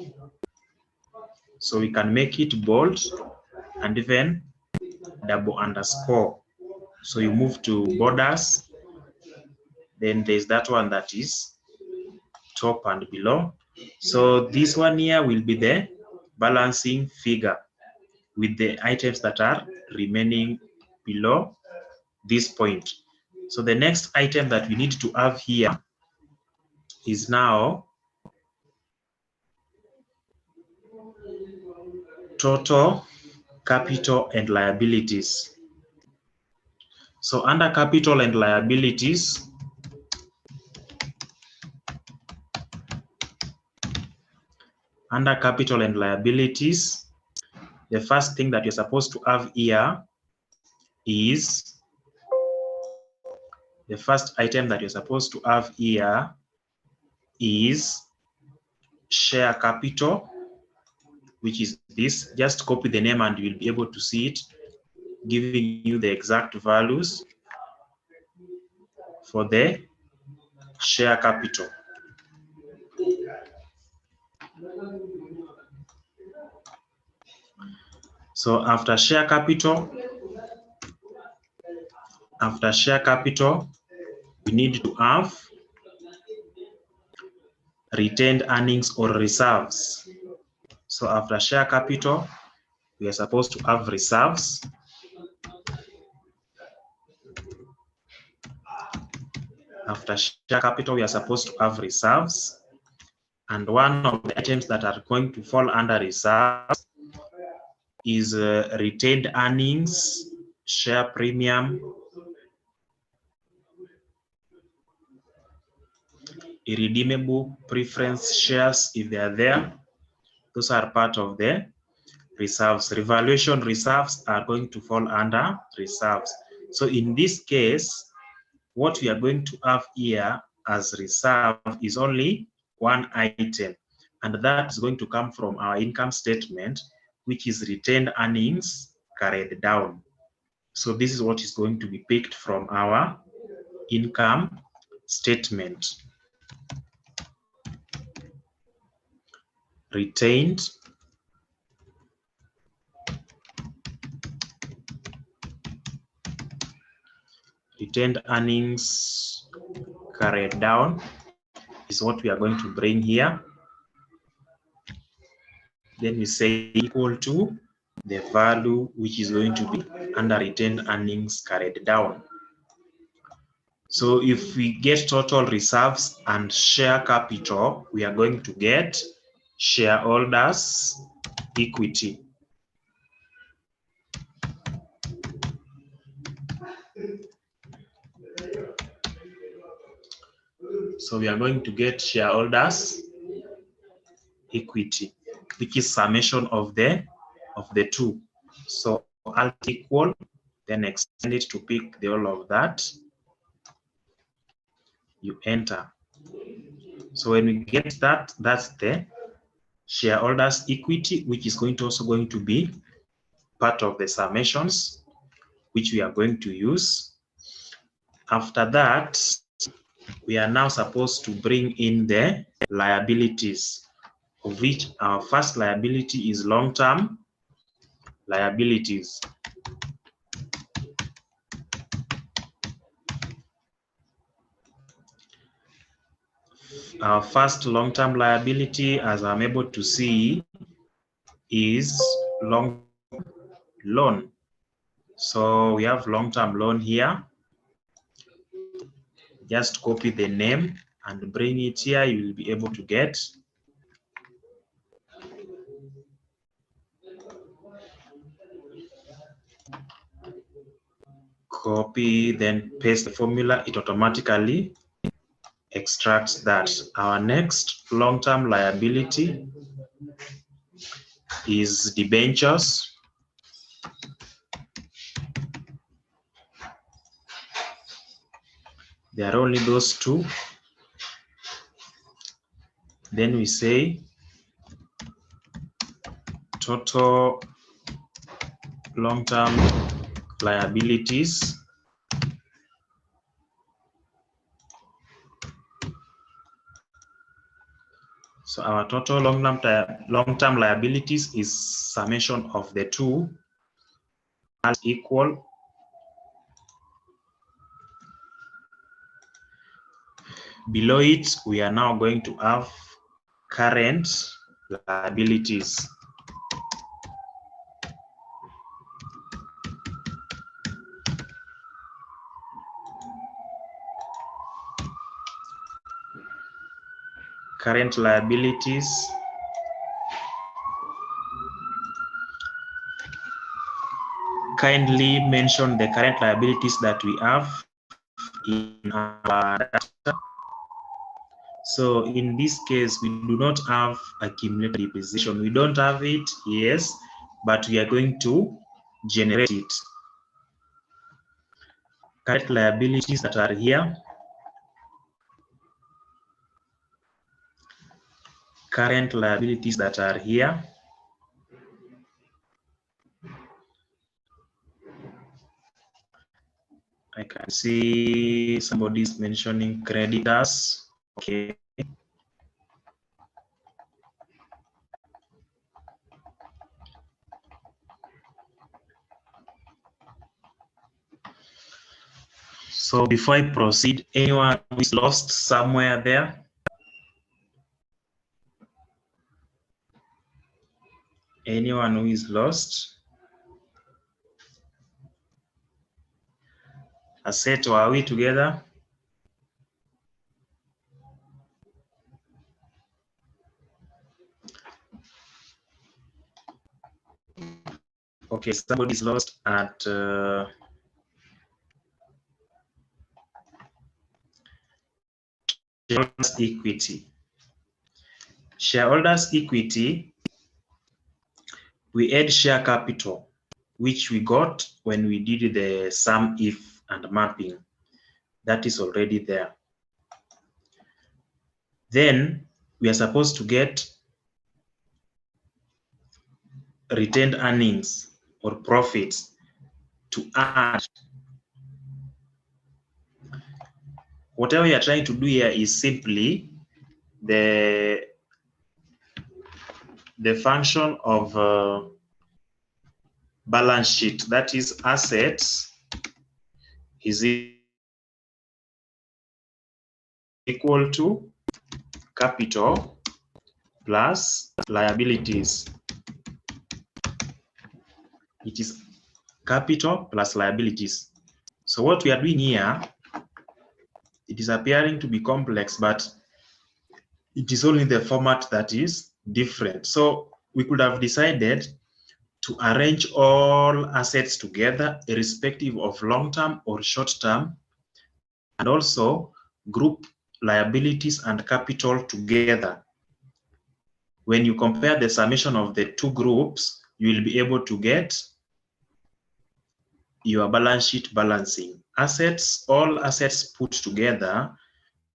So we can make it bold and even double underscore. So you move to borders, then there's that one that is top and below. So this one here will be the balancing figure with the items that are remaining below this point. So the next item that we need to have here is now total capital and liabilities. So under capital and liabilities, the first thing that you're supposed to have here is, the first item that you're supposed to have here is share capital, which is this. Just copy the name and you'll be able to see it, giving you the exact values for the share capital. So after share capital, we need to have retained earnings or reserves. So after share capital, we are supposed to have reserves. After share capital, we are supposed to have reserves. And one of the items that are going to fall under reserves is retained earnings, share premium, irredeemable preference shares if they are there. Those are part of the reserves. Revaluation reserves are going to fall under reserves. So in this case, what we are going to have here as reserve is only one item, and that is going to come from our income statement, which is retained earnings carried down. So this is what is going to be picked from our income statement. Retained earnings carried down is what we are going to bring here. Then we say equal to the value which is going to be under retained earnings carried down. So if we get total reserves and share capital, we are going to get shareholders' equity. So we are going to get shareholders' equity, which is summation of the two. So alt equal, then extend it to pick the whole of that. You enter. So when we get that, that's the shareholders' equity, which is also going to be part of the summations, which we are going to use. After that, we are now supposed to bring in the liabilities, of which our first liability is long-term liabilities. Our first long-term liability, as I'm able to see, is long loan. So we have long-term loan here. Just copy the name and bring it here. You will be able to get copy, then paste the formula. It automatically extracts that. Our next long-term liability is debentures. There are only those two. Then we say total long-term liabilities So our total long-term liabilities is summation of the two as equal below it. We are now going to have current liabilities. Current liabilities kindly mention the current liabilities that we have in our data. So in this case, we do not have accumulated depreciation. We don't have it, yes, but we are going to generate it. Current liabilities that are here. Current liabilities that are here. I can see somebody's mentioning creditors. Okay. So before I proceed, anyone who is lost somewhere there? Anyone who is lost? Asset, are we together? Okay, somebody is lost at shareholders equity. Shareholders equity, we add share capital, which we got when we did the sum if and mapping. That is already there. Then we are supposed to get retained earnings or profits to add. Whatever you are trying to do here is simply the function of balance sheet, that is assets is equal to capital plus liabilities. It is capital plus liabilities. So what we are doing here, it is appearing to be complex, but it is only the format that is different. So we could have decided to arrange all assets together, irrespective of long-term or short-term, and also group liabilities and capital together. When you compare the summation of the two groups, you will be able to get your balance sheet balancing. Assets, all assets put together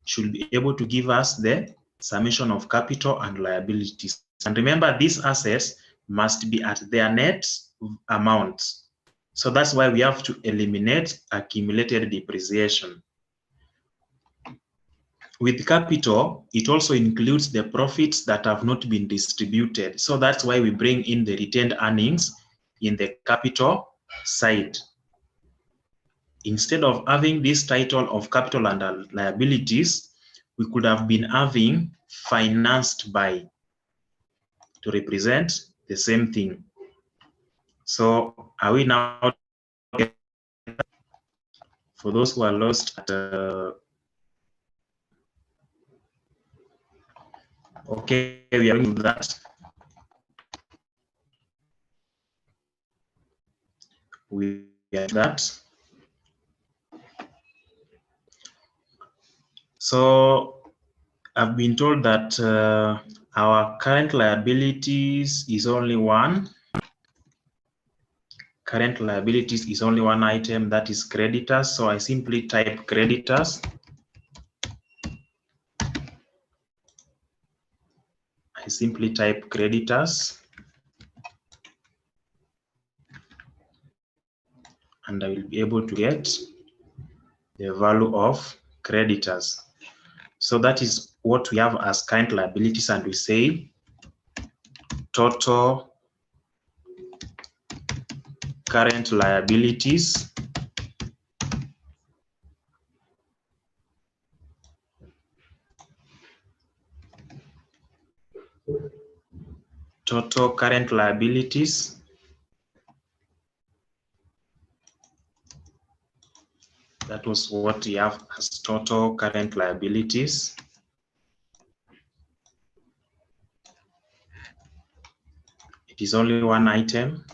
should be able to give us the summation of capital and liabilities. And remember, these assets must be at their net amount. So that's why we have to eliminate accumulated depreciation. With capital, it also includes the profits that have not been distributed. So that's why we bring in the retained earnings in the capital side. Instead of having this title of capital and liabilities, we could have been having financed by to represent the same thing. So are we now, for those who are lost at Okay, we are doing that. We are that. So I've been told that our current liabilities is only one. Current liabilities is only one item, that is creditors. So I simply type creditors. I simply type creditors. And I will be able to get the value of creditors. So that is what we have as current liabilities, and we say total current liabilities that was what we have as total current liabilities. It is only one item.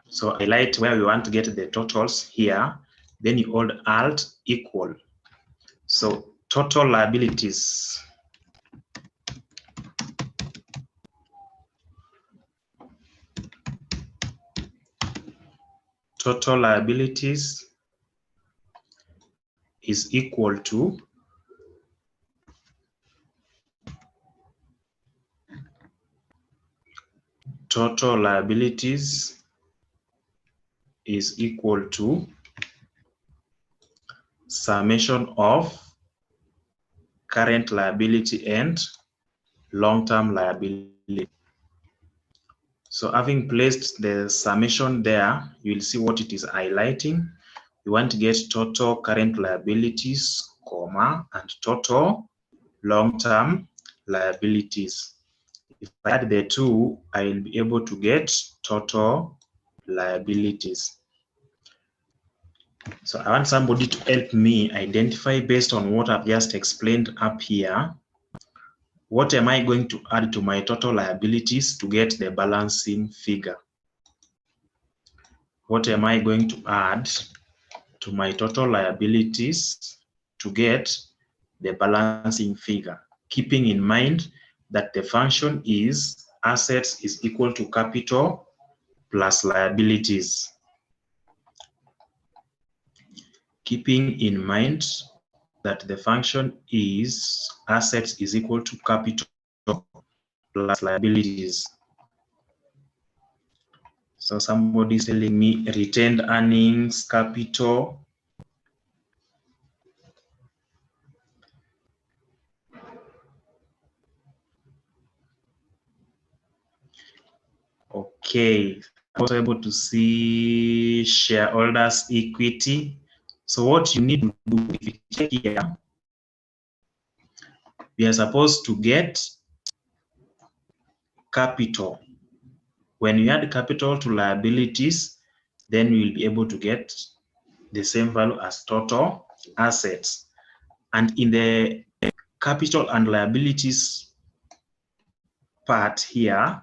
So highlight where we want to get the totals here, then you hold Alt equal. So total liabilities. Total liabilities is equal to total liabilities is equal to summation of current liability and long-term liability. So having placed the summation there, you will see what it is highlighting. You want to get total current liabilities, comma, and total long-term liabilities. If I add the two, I will be able to get total liabilities. So I want somebody to help me identify, based on what I've just explained up here, what am I going to add to my total liabilities to get the balancing figure? What am I going to add to my total liabilities to get the balancing figure? Keeping in mind that the function is assets is equal to capital plus liabilities. Keeping in mind that the function is assets is equal to capital plus liabilities. So somebody is telling me retained earnings, capital. Okay, I'm also able to see shareholders' equity. So what you need to do, if you check here, we are supposed to get capital. When you add capital to liabilities, then we will be able to get the same value as total assets. And in the capital and liabilities part here,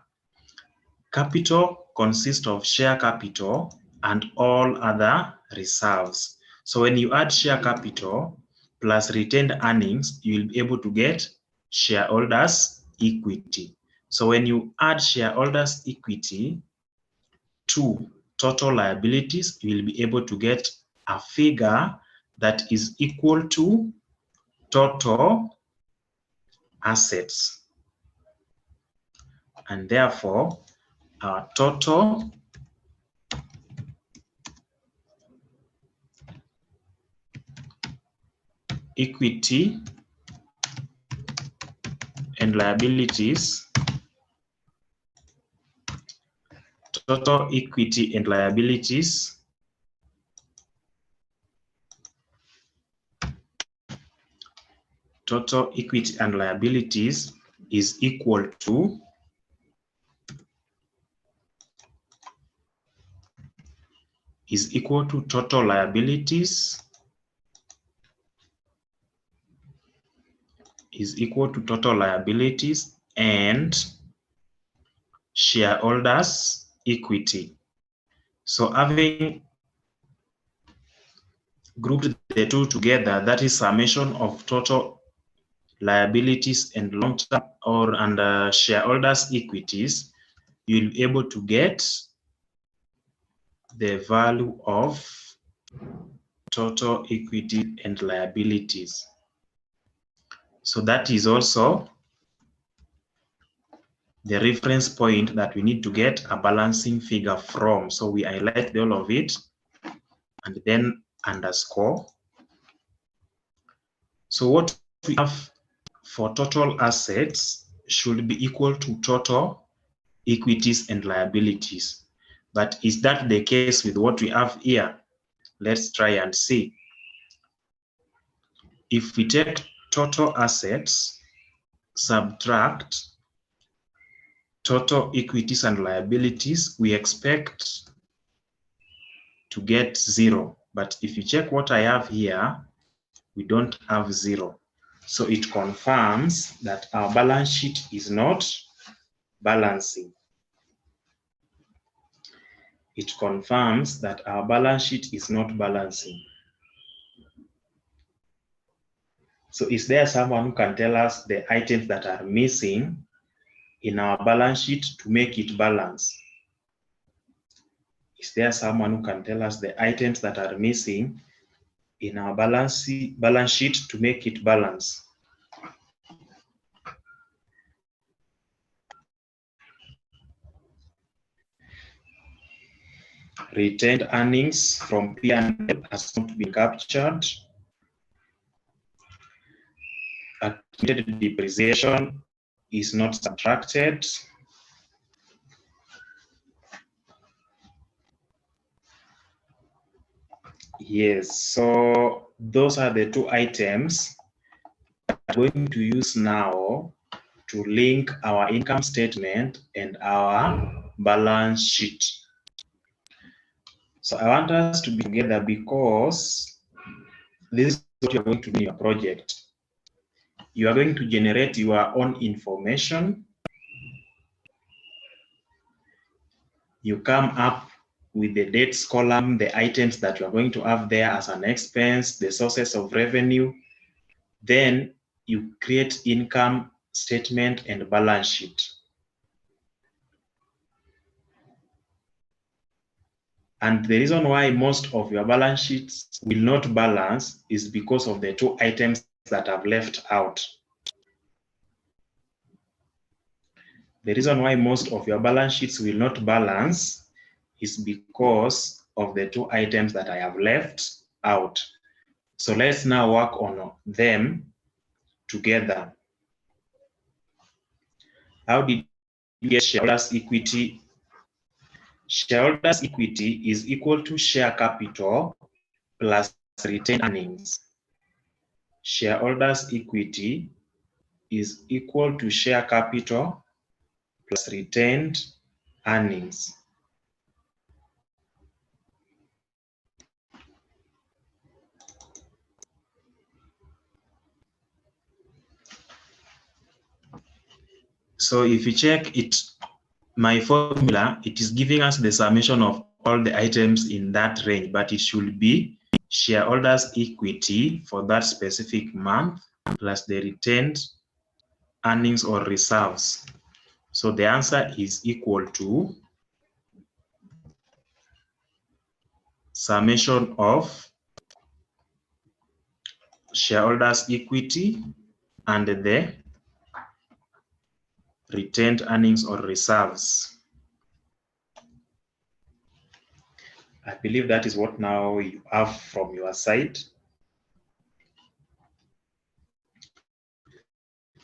capital consists of share capital and all other reserves. So when you add share capital plus retained earnings, you will be able to get shareholders' equity. So when you add shareholders' equity to total liabilities, you will be able to get a figure that is equal to total assets. And therefore, our total equity and liabilities, total equity and liabilities is equal to is equal to total liabilities and shareholders' equity. So having grouped the two together, that is summation of total liabilities and long-term and shareholders' equities, you'll be able to get the value of total equity and liabilities. So that is also the reference point that we need to get a balancing figure from. So we highlight all of it and then underscore. So what we have for total assets should be equal to total equities and liabilities. But is that the case with what we have here? Let's try and see. If we take total assets, subtract total equities and liabilities, we expect to get 0. But if you check what I have here, we don't have 0. So it confirms that our balance sheet is not balancing. It confirms that our balance sheet is not balancing. So is there someone who can tell us the items that are missing in our balance sheet to make it balance? Is there someone who can tell us the items that are missing in our balance sheet to make it balance? Retained earnings from P&L has not been captured. Accumulated depreciation is not subtracted. Yes, so those are the two items we're going to use now to link our income statement and our balance sheet. So I want us to be together because this is what you're going to do in your project. You are going to generate your own information. You come up with the dates column, the items that you are going to have there as an expense, the sources of revenue. Then you create income statement and balance sheet. And the reason why most of your balance sheets will not balance is because of the two items that I've left out. The reason why most of your balance sheets will not balance is because of the two items that I have left out. So let's now work on them together. How did you get shareholders' equity? Shareholders' equity is equal to share capital plus retained earnings. Shareholders' equity is equal to share capital plus retained earnings. So if you check it, my formula, it is giving us the summation of all the items in that range, but it should be shareholders' equity for that specific month plus the retained earnings or reserves. So the answer is equal to summation of shareholders' equity and the retained earnings or reserves. I believe that is what now you have from your side.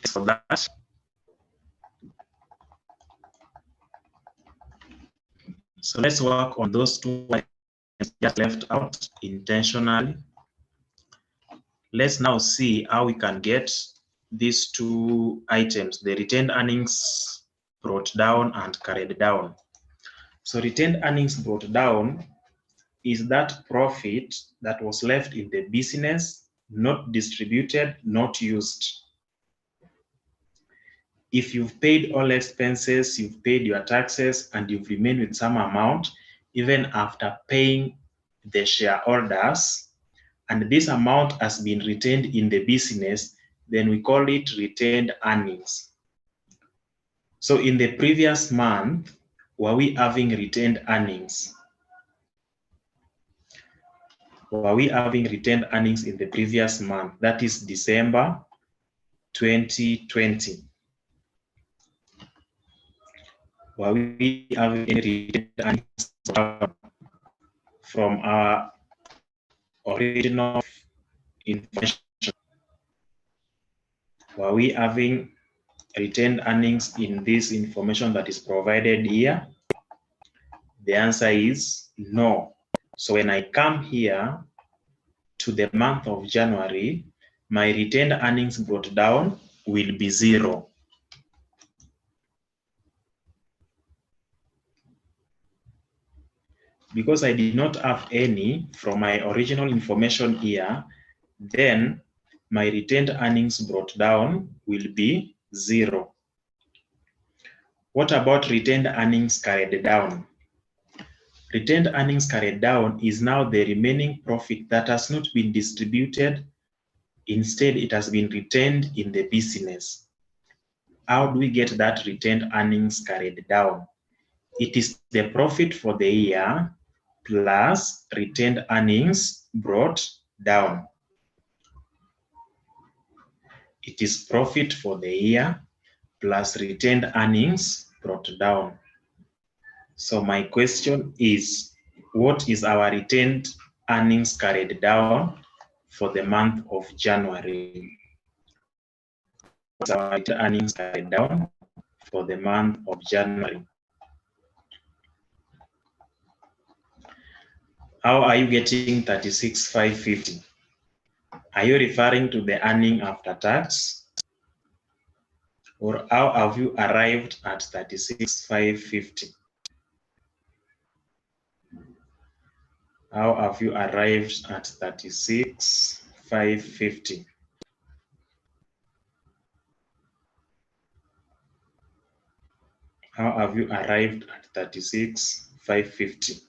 For that, so let's work on those two items just left out intentionally. Let's now see how we can get these two items, the retained earnings brought down and carried down. So retained earnings brought down, is that profit that was left in the business, not distributed, not used. If you've paid all expenses, you've paid your taxes, and you've remained with some amount, even after paying the shareholders, and this amount has been retained in the business, then we call it retained earnings. So in the previous month, were we having retained earnings? Were we having retained earnings in the previous month? That is December 2020. Were we having any retained earnings from our original information? Were we having retained earnings in this information that is provided here? The answer is no. So when I come here to the month of January, my retained earnings brought down will be 0. Because I did not have any from my original information here, then my retained earnings brought down will be 0. What about retained earnings carried down? Retained earnings carried down is now the remaining profit that has not been distributed. Instead, it has been retained in the business. How do we get that retained earnings carried down? It is the profit for the year plus retained earnings brought down. It is profit for the year plus retained earnings brought down. So my question is, what is our retained earnings carried down for the month of January? What's our retained earnings carried down for the month of January? How are you getting 36,550? Are you referring to the earning after tax? Or how have you arrived at 36,550? How have you arrived at 36,550? How have you arrived at 36,550?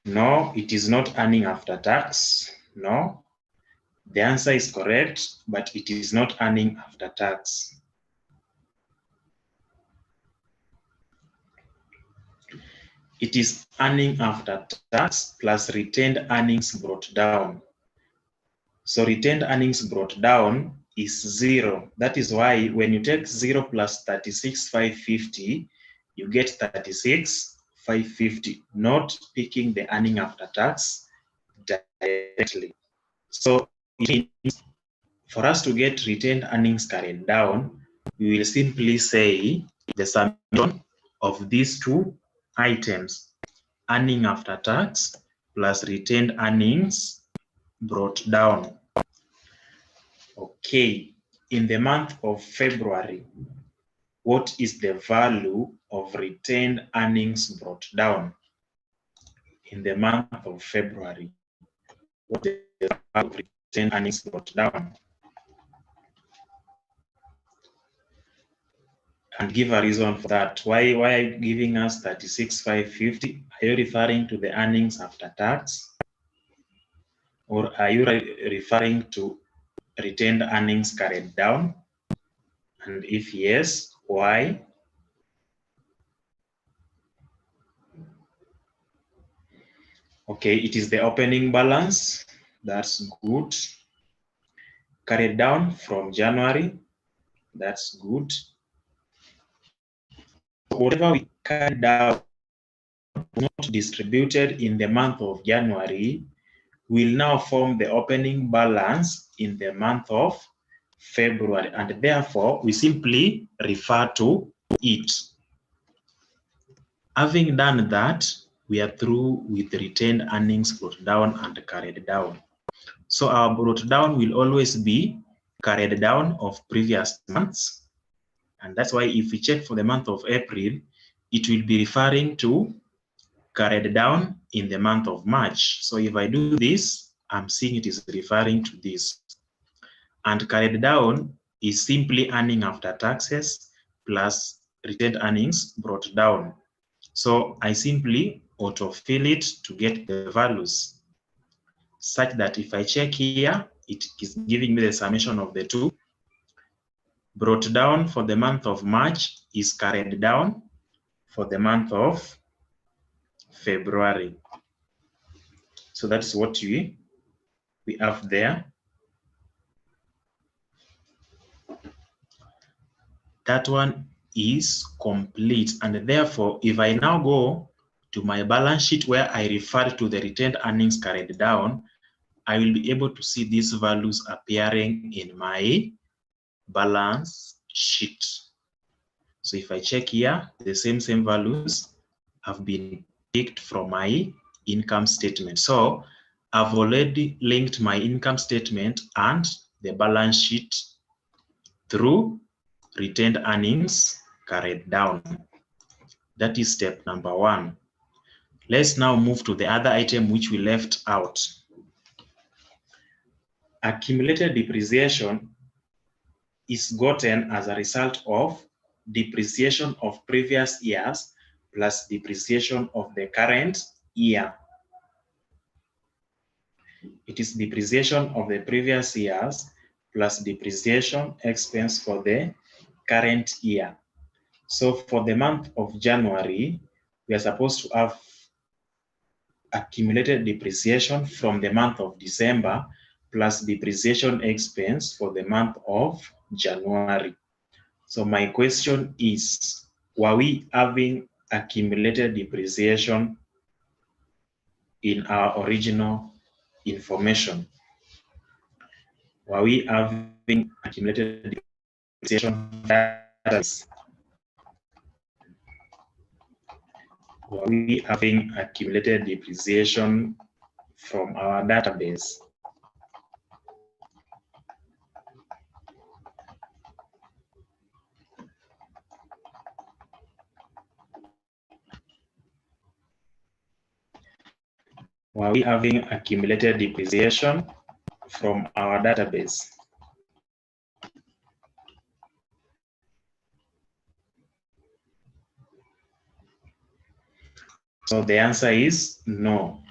No, it is not earning after tax. No, the answer is correct, but it is not earning after tax. It is earning after tax plus retained earnings brought down. So retained earnings brought down is 0. That is why when you take 0 plus 36,550, you get 36,550, not picking the earning after tax directly. So it means for us to get retained earnings carried down, we will simply say the summation of these two items, earning after tax plus retained earnings brought down. Okay, in the month of February, what is the value of retained earnings brought down? In the month of February, what is the value of retained earnings brought down? And give a reason for that. Why are you giving us 36,550? Are you referring to the earnings after tax? Or are you referring to retained earnings carried down? And if yes, why? Okay, it is the opening balance. That's good. Carried down from January. That's good. Whatever we carried down not distributed in the month of January will now form the opening balance in the month of February, and therefore we simply refer to it. Having done that, we are through with the retained earnings brought down and carried down. So our brought down will always be carried down of previous months. And that's why if we check for the month of April, it will be referring to carried down in the month of March. So if I do this, I'm seeing it is referring to this. And carried down is simply earning after taxes plus retained earnings brought down. So I simply autofill it to get the values, such that if I check here, it is giving me the summation of the two. Brought down for the month of March is carried down for the month of February. So that's what we have there. That one is complete. And therefore, if I now go to my balance sheet where I refer to the retained earnings carried down, I will be able to see these values appearing in my balance sheet. So if I check here, the same values have been picked from my income statement. So I've already linked my income statement and the balance sheet through retained earnings carried down. That is step number 1. Let's now move to the other item which we left out. Accumulated depreciation is gotten as a result of depreciation of previous years plus depreciation of the current year. It is depreciation of the previous years plus depreciation expense for the current year. So for the month of January, we are supposed to have accumulated depreciation from the month of December plus depreciation expense for the month of January. So my question is, were we having accumulated depreciation in our original information? Were we having accumulated depreciation database? Were we having accumulated depreciation from our database? Were we having accumulated depreciation from our database? So the answer is no.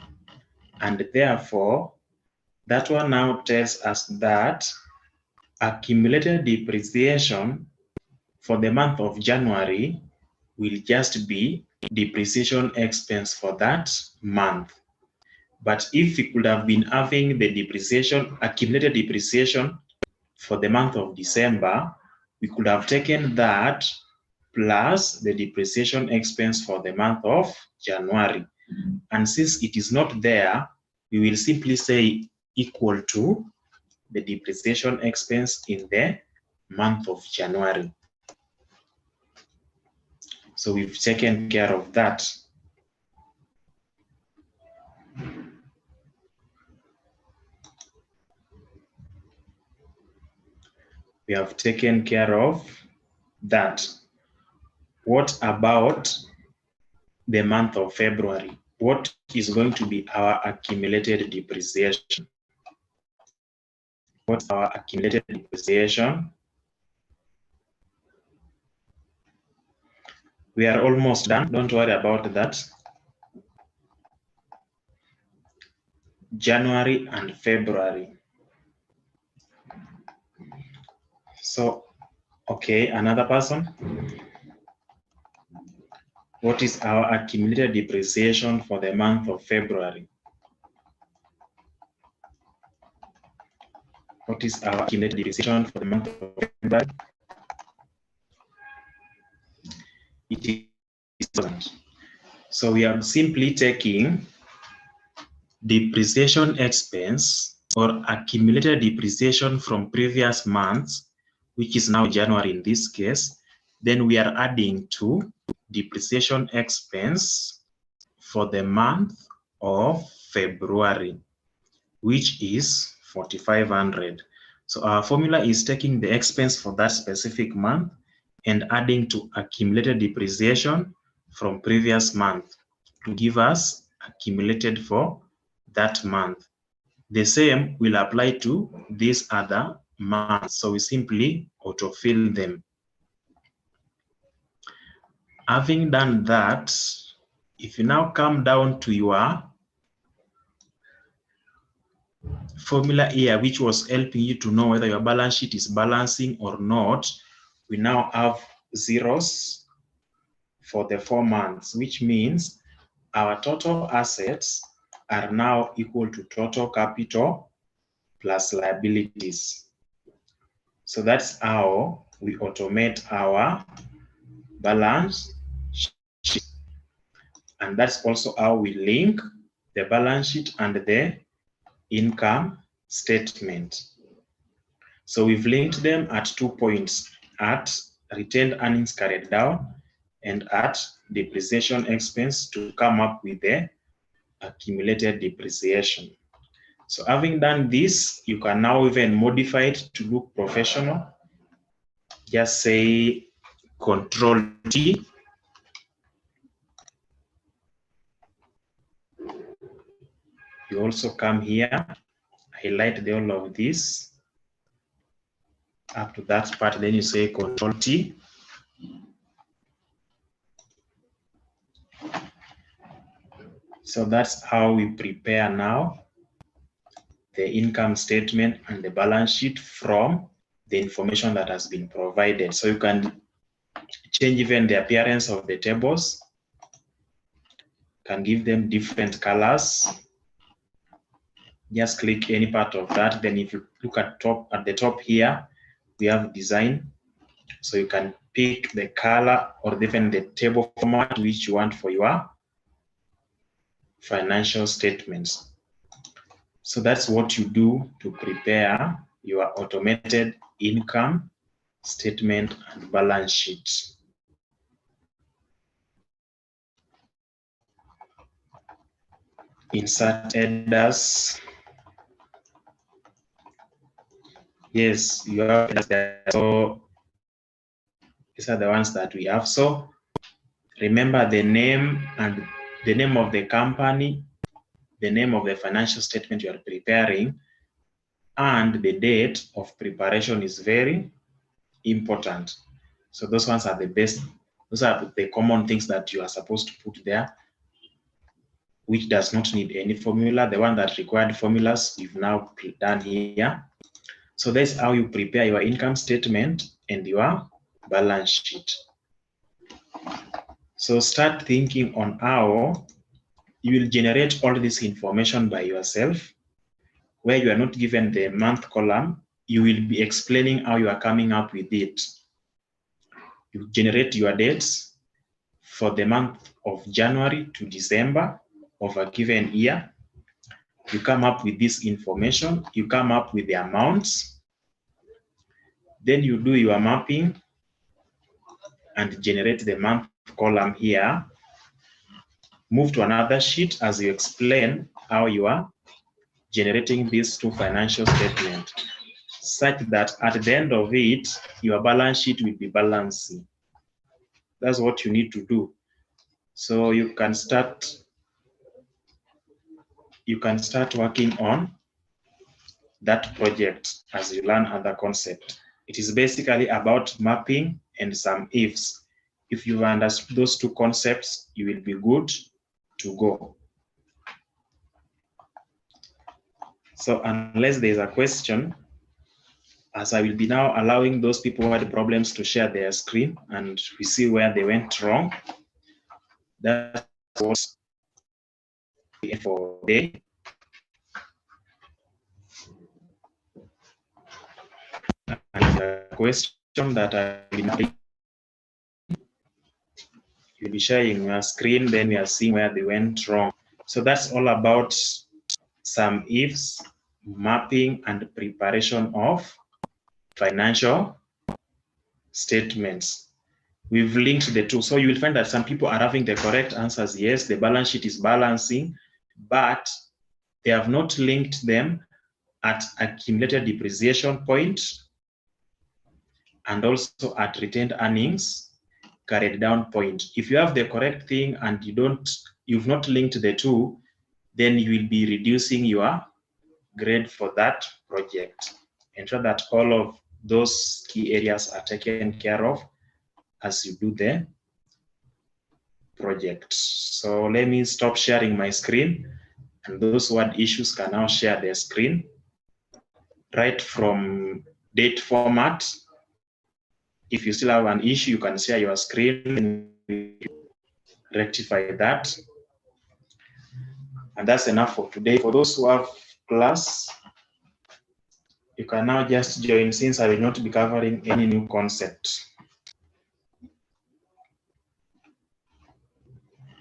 And therefore, that one now tells us that accumulated depreciation for the month of January will just be depreciation expense for that month. But if we could have been having the depreciation, accumulated depreciation for the month of December, we could have taken that plus the depreciation expense for the month of January. And since it is not there, we will simply say equal to the depreciation expense in the month of January. So we've taken care of that. We have taken care of that. What about the month of February? What is going to be our accumulated depreciation? What's our accumulated depreciation? We are almost done. Don't worry about that. January and February. So, okay, another person. What is our accumulated depreciation for the month of February? What is our accumulated depreciation for the month of February? It is. So we are simply taking depreciation expense or accumulated depreciation from previous months, which is now January in this case, then we are adding to depreciation expense for the month of February, which is 4,500. So our formula is taking the expense for that specific month and adding to accumulated depreciation from previous month to give us accumulated for that month. The same will apply to these other months. So we simply autofill them. Having done that, if you now come down to your formula here, which was helping you to know whether your balance sheet is balancing or not, we now have zeros for the 4 months, which means our total assets are now equal to total capital plus liabilities. So that's how we automate our balance sheet. And that's also how we link the balance sheet and the income statement. So we've linked them at 2 points, at retained earnings carried down and at depreciation expense to come up with the accumulated depreciation. So having done this, you can now even modify it to look professional. Just say Control T. You also come here, highlight the whole of this up to that part, then you say Control T. So that's how we prepare now the income statement and the balance sheet from the information that has been provided. So you can change even the appearance of the tables, can give them different colors. Just click any part of that. Then if you look at the top here, we have design. So you can pick the color or even the table format which you want for your financial statements. So that's what you do to prepare your automated income statement and balance sheet. Insert headers. Yes, you have headers there. So these are the ones that we have. So remember the name and the name of the company, the name of the financial statement you are preparing, and the date of preparation is very important. So those ones are the best. Those are the common things that you are supposed to put there, which does not need any formula. The one that required formulas, we've now done here. So that's how you prepare your income statement and your balance sheet. So start thinking on how you will generate all this information by yourself. Where you are not given the month column, you will be explaining how you are coming up with it. You generate your dates for the month of January to December of a given year. You come up with this information, you come up with the amounts, then you do your mapping and generate the month column here. Move to another sheet as you explain how you are generating these two financial statements, such that at the end of it, your balance sheet will be balancing. That's what you need to do. So you can start working on that project as you learn other concepts. It is basically about mapping and some ifs. If you've understood those two concepts, you will be good to go. So unless there's a question, as I will be now allowing those people who had problems to share their screen and we see where they went wrong. That's what for today. And the question that you'll be sharing your screen, then we are seeing where they went wrong. So that's all about some ifs, mapping, and preparation of financial statements. We've linked the two. So you will find that some people are having the correct answers. Yes, the balance sheet is balancing, but they have not linked them at accumulated depreciation point and also at retained earnings carried down point. If you have the correct thing and you've not linked the two, then you will be reducing your grade for that project. Ensure that all of those key areas are taken care of as you do the project. So let me stop sharing my screen, and those word issues can now share their screen. Right from date format, if you still have an issue, you can share your screen and rectify that. And that's enough for today. For those who have class, you can now just join, since I will not be covering any new concept.